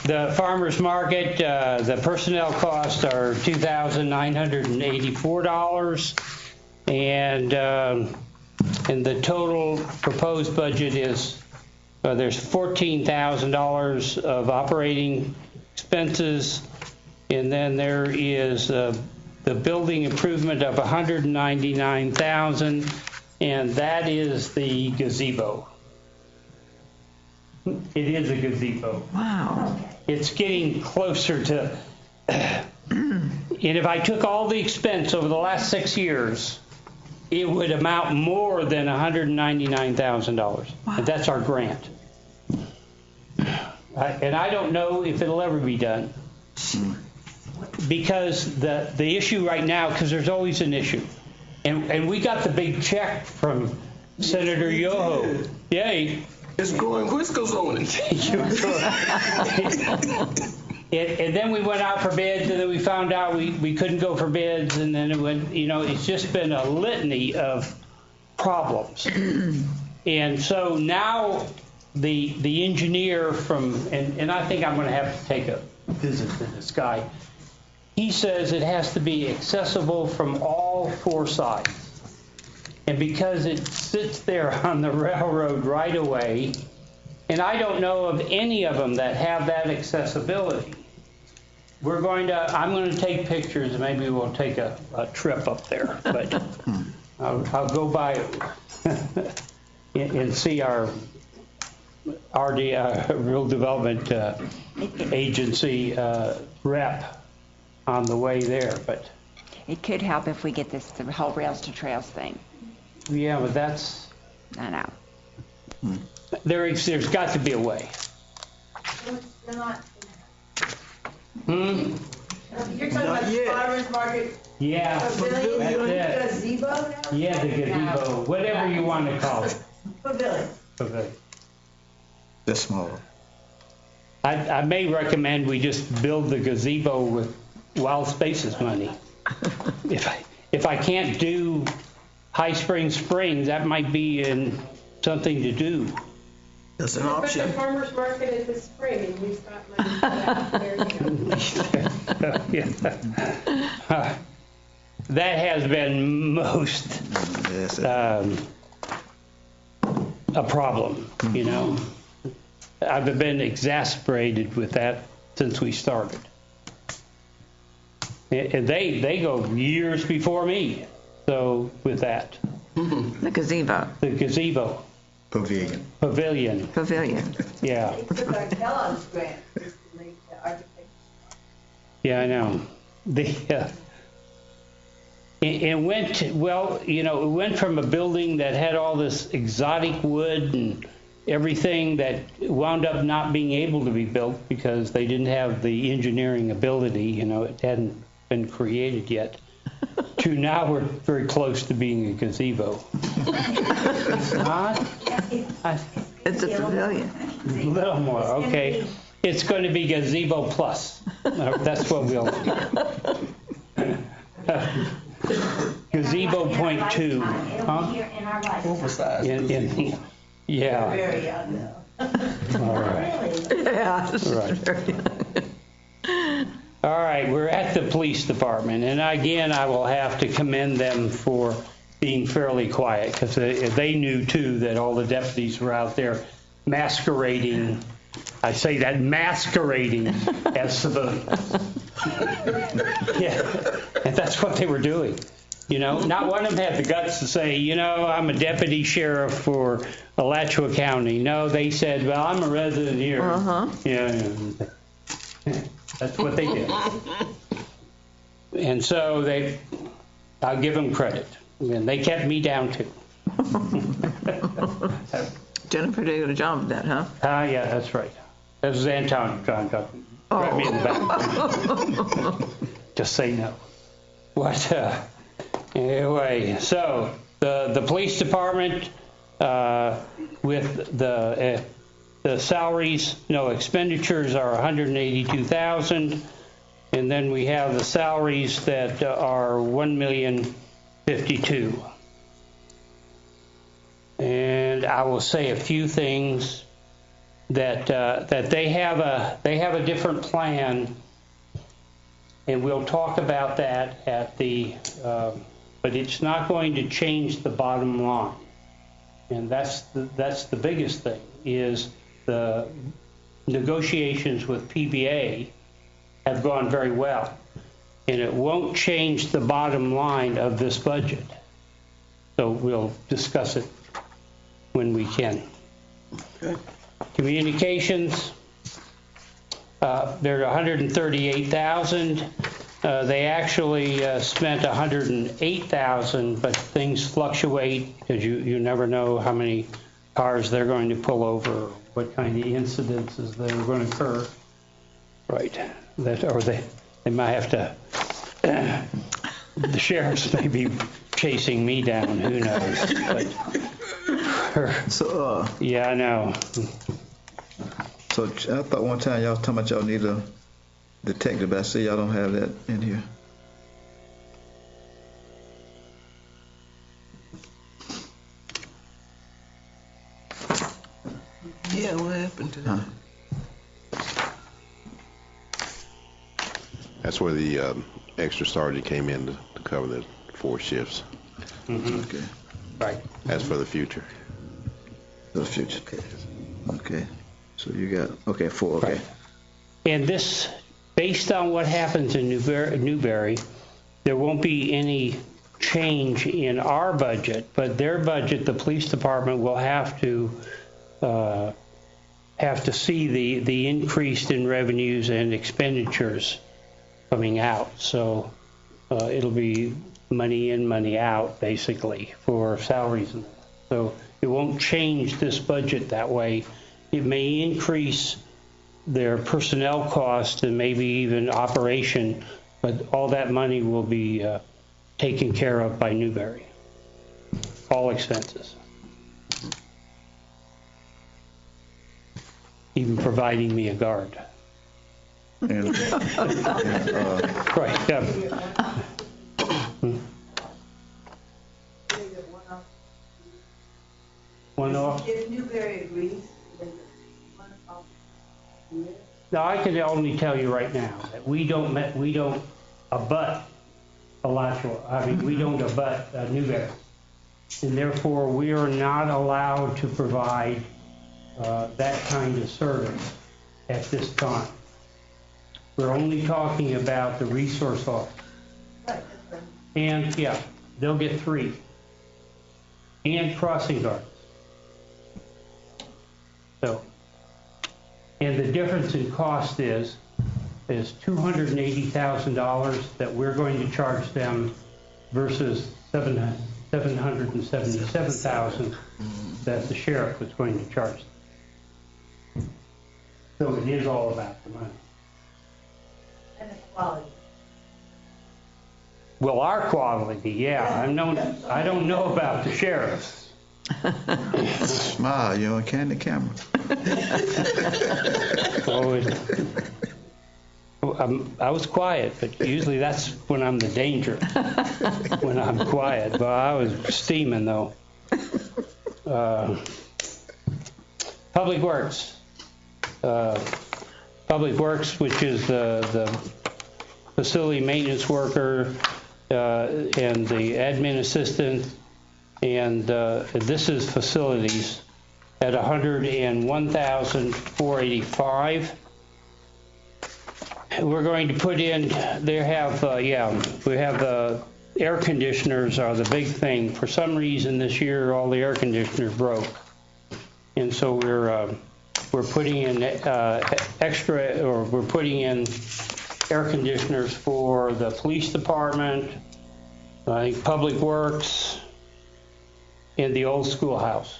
The farmer's market, the personnel costs are $2,984, and the total proposed budget is there's $14,000 of operating expenses, and then there is the building improvement of $199,000, and that is the gazebo. It is a gazebo. Wow. It's getting closer to, and if I took all the expense over the last 6 years, it would amount more than $199,000. And that's our grant. And I don't know if it'll ever be done. Because the issue right now, because there's always an issue. And we got the big check from Senator Yoho. Yay. It's going whiskers on it. And then we went out for bids, and then we found out we couldn't go for bids, and then it went, you know, it's just been a litany of problems. And so now the engineer from, and I think I'm going to have to take a visit to this guy, he says it has to be accessible from all four sides. And because it sits there on the railroad right away, and I don't know of any of them that have that accessibility, I'm going to take pictures, and maybe we'll take a trip up there. But I'll go by and see our RD, Rural Development Agency rep on the way there. But It could help if we get the whole Rails to Trails thing. yeah, but that's, I know. there's got to be a way. You're talking about the farmer's market Yeah, pavilion, that's it. gazebo now? Yeah, the gazebo, whatever you want to call it. Pavilion. Okay. Just smaller. I may recommend we just build the gazebo with Wild Spaces money. If I can't do High Springs, that might be something to do. That's an But the option. farmer's market is this spring, and we've got money for that. There you go. Yeah. That has been most Yes, a problem, you know. I've been exasperated with that since we started. And they go years before me. So with that, The gazebo, the gazebo, pavilion. pavilion, pavilion. yeah, They took our Kellogg's grant, just to make the architect. yeah, I know. It went, well, you know, it went from a building that had all this exotic wood and everything that wound up not being able to be built because they didn't have the engineering ability, you know, it hadn't been created yet, to now we're very close to being a gazebo. It's not? It's a pavilion. A little more, okay. It's going to be gazebo plus. That's what we'll Gazebo .2, huh? Oversized. Yeah. Very young now. All right. Yeah. Right. All right, we're at the police department, and again, I will have to commend them for being fairly quiet, because they knew too that all the deputies were out there masquerading. I say that, masquerading as civilians. Yeah, and that's what they were doing. You know, not one of them had the guts to say, you know, I'm a deputy sheriff for Alachua County. No, they said, well, I'm a resident here. Yeah, that's what they did. And so I'll give them credit. And they kept me down too. Jennifer did a good job of that, huh? Yeah, that's right. That was Anton trying to grab me in the back. Just say no. What? Anyway, so the police department with the salaries, no expenditures are $182,000, and then we have the salaries that are $1,052,000. And I will say a few things that they have a different plan, and we'll talk about that at the. But it's not going to change the bottom line, and that's the biggest thing. Is the negotiations with PBA have gone very well, and it won't change the bottom line of this budget. So we'll discuss it when we can. Okay. Communications, they're $138,000. They actually spent $108,000, but things fluctuate because you never know how many cars they're going to pull over, what kind of incidences that are going to occur. Right. Or they might have to. The sheriffs may be chasing me down. Who knows? But, So, yeah, I know. So I thought one time y'all talking about y'all need a detective, but I see y'all don't have that in here. Yeah, what happened to that? That's where the extra sergeant came in to cover the 4 shifts. Mm-hmm. Okay. Right. That's for the future. For the future. Okay. So you got 4. Okay. Right. And this, based on what happens in Newberry, there won't be any change in our budget, but their budget, the police department will have to see the increase in revenues and expenditures coming out. So it'll be money in, money out, basically, for salaries. So it won't change this budget that way. It may increase their personnel cost and maybe even operation, but all that money will be taken care of by Newberry. All expenses. Even providing me a guard. And, right. Yeah. One off. If Newberry agrees, then one off. Now, I can only tell you right now that we don't abut Alachua. I mean, we don't abut Newberry, and therefore we are not allowed to provide that kind of service at this time. We're only talking about the resource officer. And yeah, they'll get 3. And crossing guards. So, and the difference in cost is $280,000 that we're going to charge them versus $777,000 that the sheriff was going to charge them. So it is all about the money. And the quality. Well, our quality, yeah. I don't know about the sheriffs. Smile, you're on candid camera. I was quiet, but usually that's when I'm the danger, when I'm quiet. But I was steaming, though. Public Works. Public Works, which is the facility maintenance worker, and the admin assistant, and this is facilities at $101,485. We're going to put in, we have air conditioners are the big thing. For some reason this year, all the air conditioners broke. And so we're putting in we're putting in air conditioners for the police department, I think Public Works, and the old schoolhouse.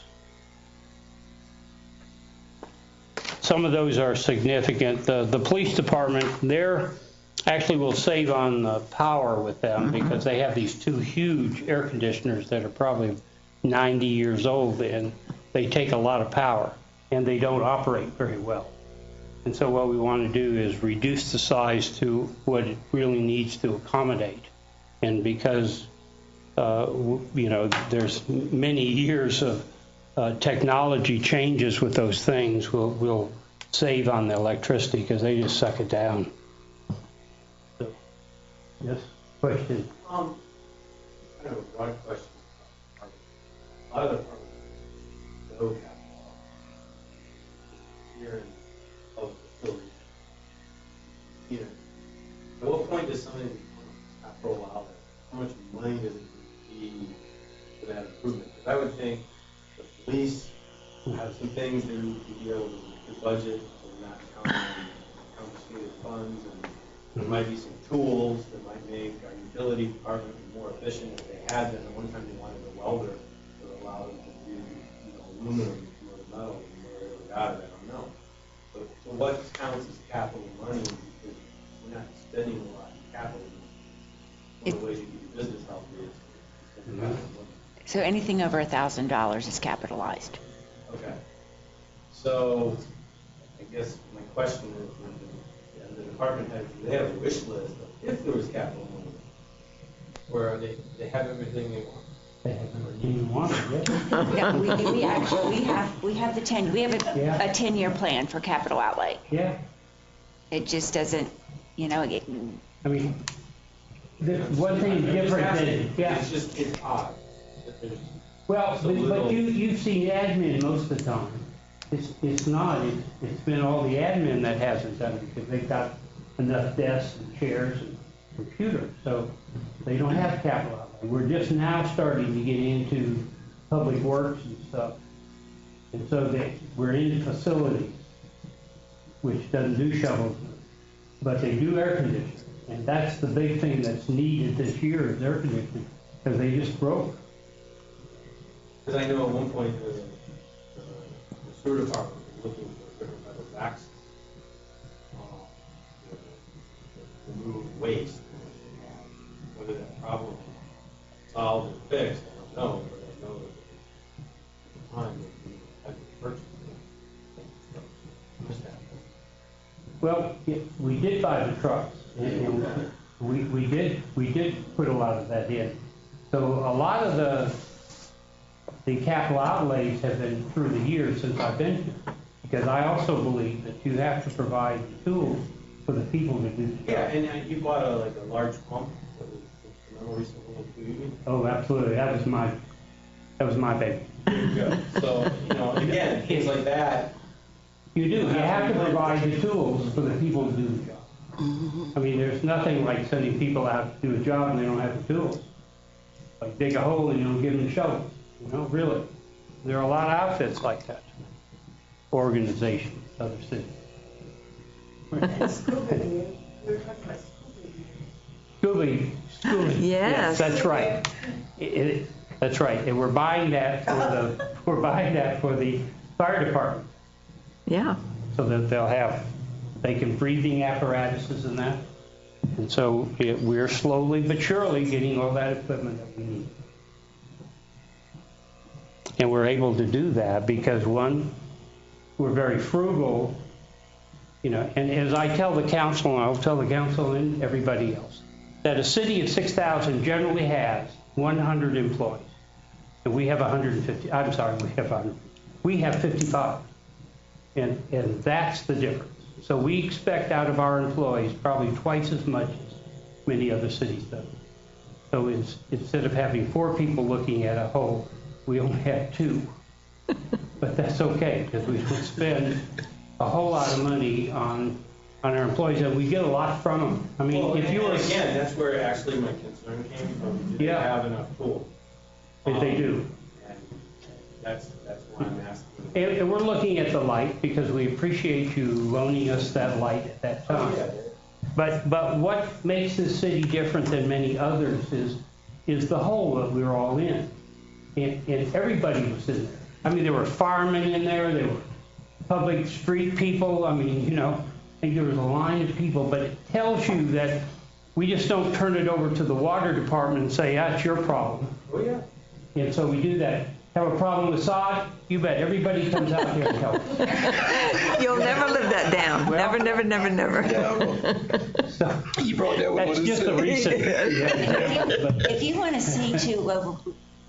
Some of those are significant. The police department, they're actually will save on the power with them because they have these two huge air conditioners that are probably 90 years old, and they take a lot of power and they don't operate very well. And so what we want to do is reduce the size to what it really needs to accommodate. And because there's many years of technology changes with those things, we'll save on the electricity because they just suck it down. So, yes, question? Kind of a broad question. A lot of the departments no capital here in public facilities. At what point does something become capital outlay? How much money does it need for that improvement? Because I would think the police have some things they need to be able to budget, so they're not counting on confiscated funds, and there might be some tools that might make our utility department more efficient if they had them. At one time they wanted a welder that allowed them to do aluminum from other metal, and where they ever got it, I don't know. So what counts as capital money? Because we're not spending a lot of capital. One of the ways you keep your business healthy is spending capital money. So anything over $1,000 is capitalized. Okay. So I guess my question is, the department heads, do they have a wish list of if there was capital money, or are they have everything they want? They have everything you want, No, we have the 10. We have a 10-year plan for capital outlay. Yeah. It just doesn't, I mean, the one thing different than It's odd. Well, but you've seen admin most of the time. It's not. It's been all the admin that hasn't done it because they've got enough desks and chairs and computers, so they don't have capital outlay. We're just now starting to get into Public Works and stuff, and so we're into facilities, which doesn't do shovels, but they do air conditioning, and that's the big thing that's needed this year is air conditioning because they just broke. Because I know at one point the sewer department was looking for different type of access to remove waste. Whether that problem is solved or fixed, I don't know, but I know that at the time that we had to purchase it. Well, we did buy the trucks, and we did put a lot of that in. So a lot of the capital outlays have been through the years since I've been here, because I also believe that you have to provide the tools for the people to do the job. Yeah, and you bought a large pump that was instrumental recently in Union. Oh, absolutely. That was my baby. There you go. So, again, things like that. You do. You have to provide the tools for the people to do the job. I mean, there's nothing like sending people out to do a job and they don't have the tools. Like dig a hole and you don't give them the shovel. Really. There are a lot of outfits like that. Organizations, other cities. Scooby. Yes, that's right. That's right. And we're buying that for the fire department. Yeah. So that they can breathing apparatuses and that. And so we're slowly but surely getting all that equipment that we need. And we're able to do that because, one, we're very frugal, and as I tell the council, and I'll tell the council and everybody else, that a city of 6,000 generally has 100 employees. And we have 150, I'm sorry, we have 55. And that's the difference. So we expect out of our employees probably twice as much many other cities don't. So instead of having 4 people looking at a hole, we only have 2. But that's okay, because we don't spend a whole lot of money on our employees, and we get a lot from them. I mean, Well, if you were... again, that's where actually my concern came from. Do they Yeah. have enough tools? If they do. And that's why I'm asking. And we're looking at the light, because we appreciate you loaning us that light at that time. Yeah. But what makes this city different than many others is the hole that we're all in. And everybody was in there. I mean, there were firemen in there, there were public street people. I mean, you know, I think there was a line of people, but it tells you that we just don't turn it over to the water department and say, that's your problem. Oh, yeah. And so we do that. Have a problem with sod? You bet. Everybody comes out here and helps. You'll never live that down. Never, never, never, never. So You brought that one. that's just a recent. But- If you want to see too,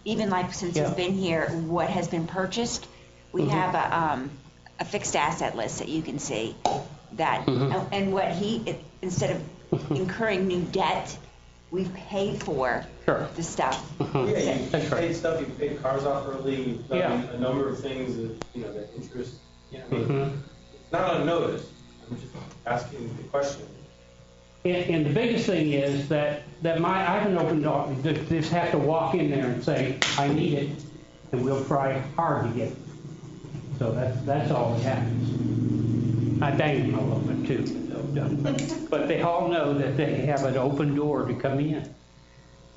even like since Yeah. he's been here, what has been purchased, we have a fixed asset list that you can see that, and what instead of incurring new debt, we've paid for Sure. the stuff. Yeah, you That's right. paid stuff, you paid cars off early, you've done Yeah. a number of things that, you know, that interest, you know, I mean, Mhm. it's not unnoticed. I'm just asking the question. And the biggest thing is that I have an open door. You just have to walk in there and say, I need it, and we'll try hard to get it. So that's all that happens. I bang them a little bit too, but they all know that they have an open door to come in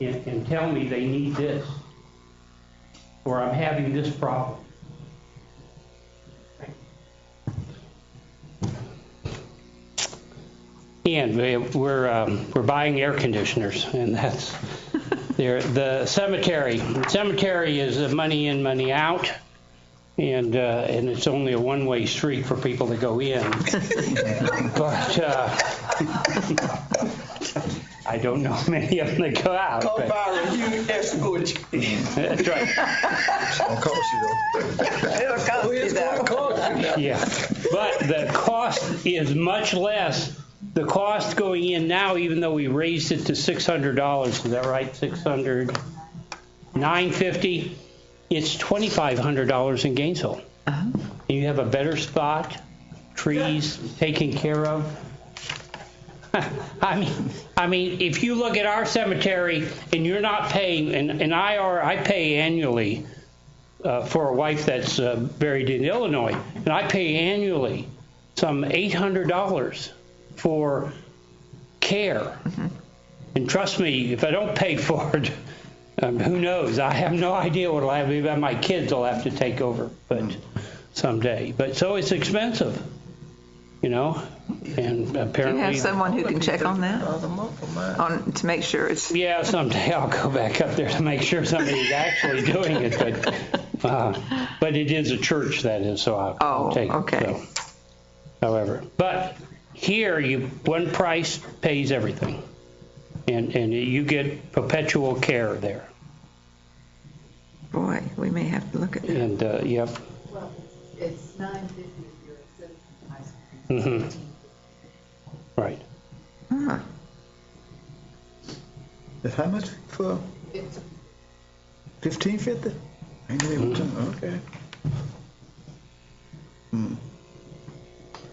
and tell me they need this, or I'm having this problem. And we're buying air conditioners, and that's there. The cemetery is money in, money out, and it's only a one-way street for people to go in. But I don't know many of them that go out. Call but- Byron, you escort you. That's right. It's gonna cost you though. It'll cost Oh, you it's gonna that. cost you now. Yeah, but the cost is much less. The cost going in now, even though we raised it to $600, is that right? $950. It's $2,500 in Gainesville. And you have a better spot, trees taken care of. I mean, if you look at our cemetery and you're not paying, and I pay annually for a wife that's buried in Illinois, and I pay annually some $800 for care. And trust me, if I don't pay for it, who knows? I have no idea what will happen. Maybe my kids will have to take over, but someday. But so it's expensive, you know. And Do apparently, you have someone who can check on that? $1,000 a month for mine. To make sure it's, yeah, someday I'll go back up there to make sure somebody's actually doing it. But it is a church, that is, so I'll take okay. it. So. However, but here one price pays everything, and you get perpetual care there. boy, we may have to look at that. And yep. Well, it's $9.50 if you're a citizen high school. Mm-hmm. Right. Huh. How much for It's 1550? Ain't it even okay.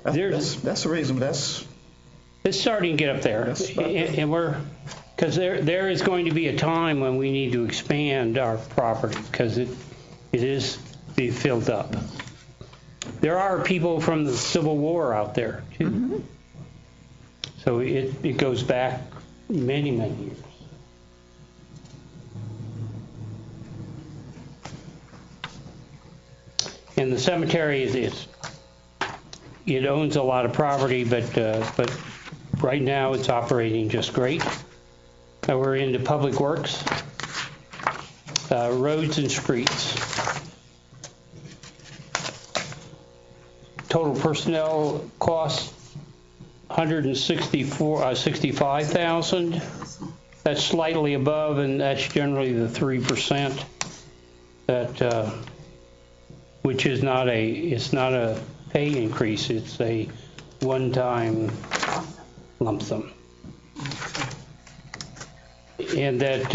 That's the reason. It's starting to get up there, That's about and we're because there is going to be a time when we need to expand our property because it is being filled up. There are people from the Civil War out there too, so it goes back many years. And the cemetery it owns a lot of property, but right now it's operating just great. We're into public works, roads and streets. Total personnel costs $165,000. That's slightly above, and that's generally the 3% that. Which is not a pay increase, it's a one-time lump sum. and that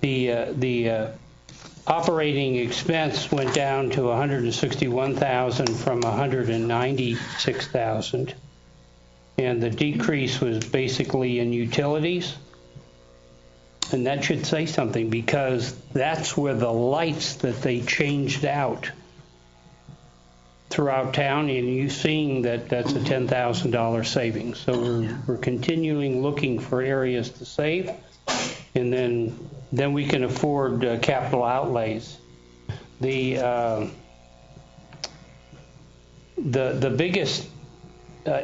the operating expense went down to $161,000 from $196,000, and the decrease was basically in utilities. And that should say something, because that's where the lights that they changed out throughout town, and you've seen that that's a $10,000 savings. So we're continuing looking for areas to save, and then we can afford capital outlays. The biggest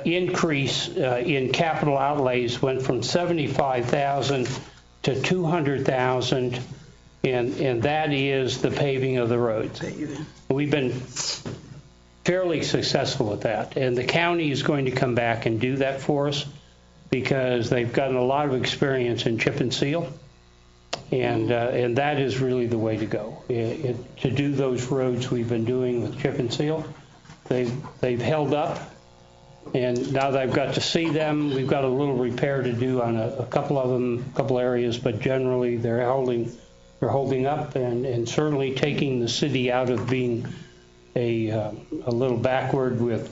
increase in capital outlays went from $75,000 to $200,000, and that is the paving of the roads. We've been fairly successful at that, and the county is going to come back and do that for us because they've gotten a lot of experience in chip and seal, and that is really the way to go. To do those roads we've been doing with chip and seal, they've held up. And now that I've got to see them, we've got a little repair to do on a couple of them, a couple areas, but generally they're holding up, and certainly taking the city out of being a little backward with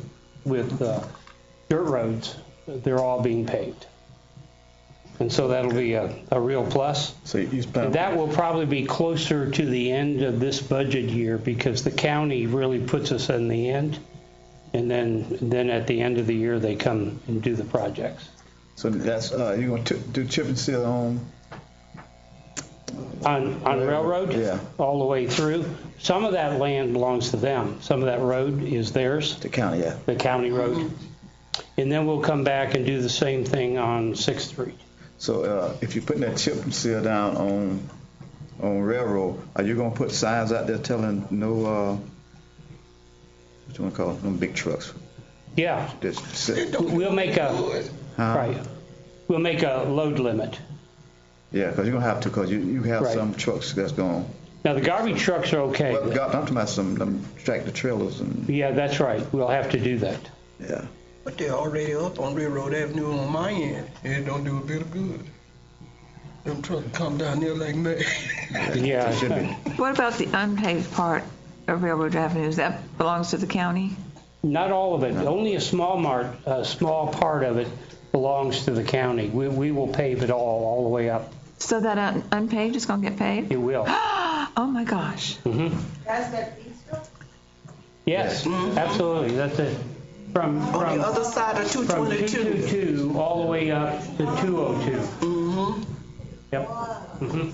dirt roads. They're all being paved, and so that'll be a real plus. So and that will probably be closer to the end of this budget year, because the county really puts us in the end. And then at the end of the year, they come and do the projects. So that's you're going to do chip and seal on Railroad? Yeah. All the way through. Some of that land belongs to them. Some of that road is theirs. The county, yeah. The county road. Mm-hmm. And then we'll come back and do the same thing on 6th Street. So if you're putting that chip and seal down on Railroad, are you going to put signs out there telling no... what you want to call them, big trucks? Yeah. We'll make We'll make a load limit. Yeah, because you're going to have to, because you have some trucks that's going. Now, the garbage trucks are okay. Well, I'm talking about some tractor trailers. Yeah, that's right. We'll have to do that. Yeah. But they're already up on Railroad Avenue on my end, and it don't do a bit of good. Them trucks come down there like that. Yeah. What about the unpaved part of Railroad Avenue? That belongs to the county? Not all of it. Only a small part of it belongs to the county. We will pave it all the way up. So that unpaved is going to get paved? It will. Oh my gosh. Mm-hmm. That's that feature? Yes, absolutely. That's it. From on the other side of 222. From 222 all the way up to 202. Mm-hmm. Yep. Mm-hmm.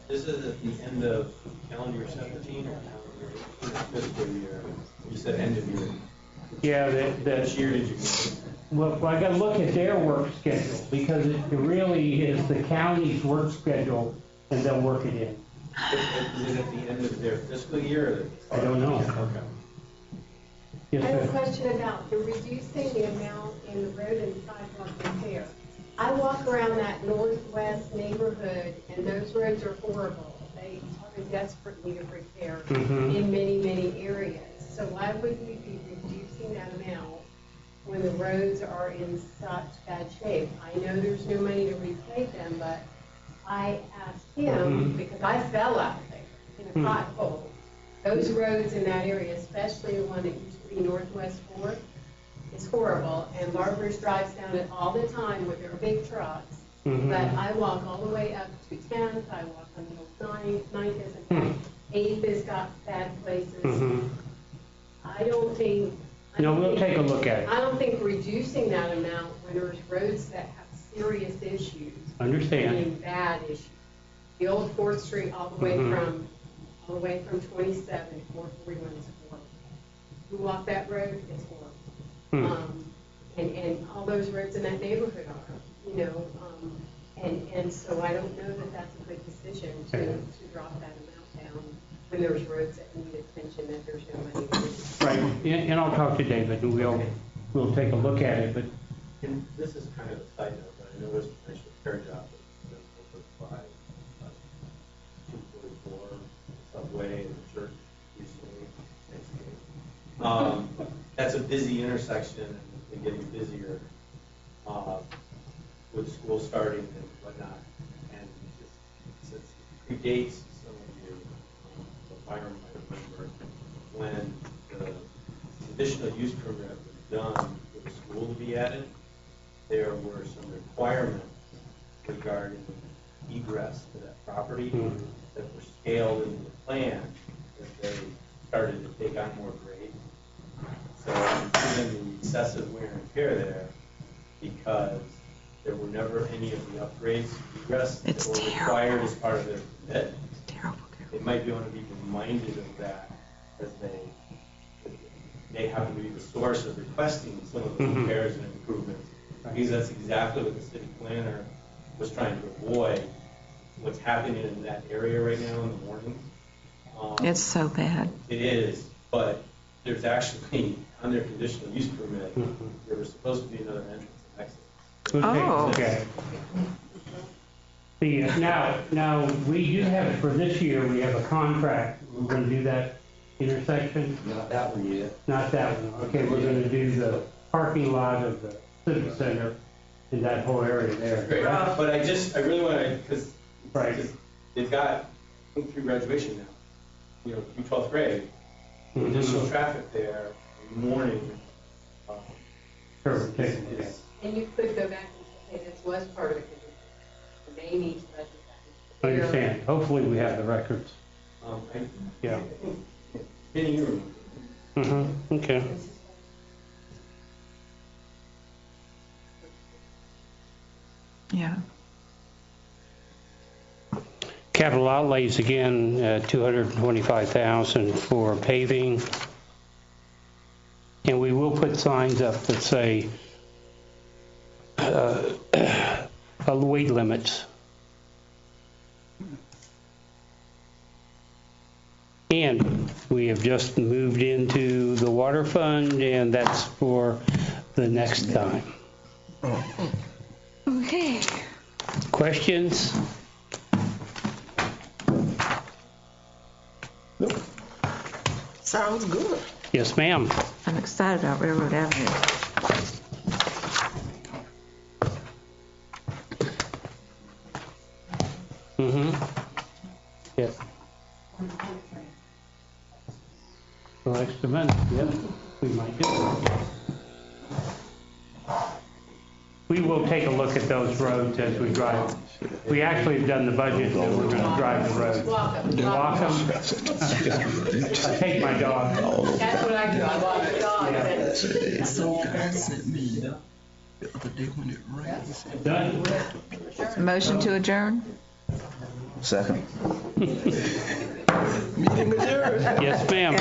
This is at the end of calendar year 17 or fiscal year? You said end of year. Yeah, Which year did you? Well, I got to look at their work schedule, because it really is the county's work schedule, and they'll work it in. Is it at the end of their fiscal year? I don't know. Okay. I have a question about the reducing the amount in the road and sidewalk repair. I walk around that northwest neighborhood, and those roads are horrible. They are in desperate need of repair in many, many areas. So why would we be reducing that amount when the roads are in such bad shape? I know there's no money to repave them, but I asked him, because I fell out there in a pothole. Those roads in that area, especially the one that used to be Northwest 4th, is horrible. And Barbers drives down it all the time with their big trucks. But I walk all the way up to 10th, I walk on the 9th isn't bad. 8th has got bad places. I don't think... we'll take a look at it. I don't think reducing that amount when there's roads that have serious issues. Understand. I mean, bad issues. The old 4th Street all the way from 27, 441 is horrible. You walk that road, it's horrible. And all those roads in that neighborhood are, and so I don't know that that's a good decision to drop that amount down when there's roads that need attention that there's no money to do. Right, and I'll talk to David, and we'll take a look at it. But And this is kind of a side note, but I know there's a potential repair job that's been over by 244 Subway and the church recently. That's a busy intersection and getting busier. with school starting and whatnot. And since it predates some of you, the firemen might remember, when the conditional use permit was done for the school to be added, there were some requirements regarding egress to that property that were scaled into the plan as they started to take on more grade. So given the excessive wear and tear there, because there were never any of the upgrades to egress that were required as part of their permit, they might be able to be reminded of that as they happen to be the source of requesting some of the repairs and improvements. Because that's exactly what the city planner was trying to avoid, what's happening in that area right now in the mornings. It's so bad. It is, but there's actually, on their conditional use permit, there was supposed to be another entrance and exit. Oh. Okay. Now, we do have, for this year, we have a contract. We're going to do that intersection? Not that one yet. Not that one. Okay, we're going to do the parking lot of the Civic Center in that whole area there. Great, but I really want to, because Right. they've got through graduation now, through 12th grade, additional traffic there in the morning. Sure, we're taking it. And you could go back and say this was part of the condition. The main needs budget. I understand. Hopefully we have the records. Yeah. Any room. Okay. Yeah. Capital outlays again, $225,000 for paving. And we will put signs up that say weight limits. And we have just moved into the water fund, and that's for the next time. Okay. Questions? Sounds good. Yes, ma'am. I'm excited about Railroad Avenue. Yes. For extra money, yeah, we might do it. We will take a look at those roads as we drive. We actually have done the budget, and we're gonna drive the roads. Walk them. Walk them? I take my dog. That's what I do. I walk the dog. So God sent me the other day when it rained. Done? Motion to adjourn? Second. Meeting adjourned. Yes, ma'am.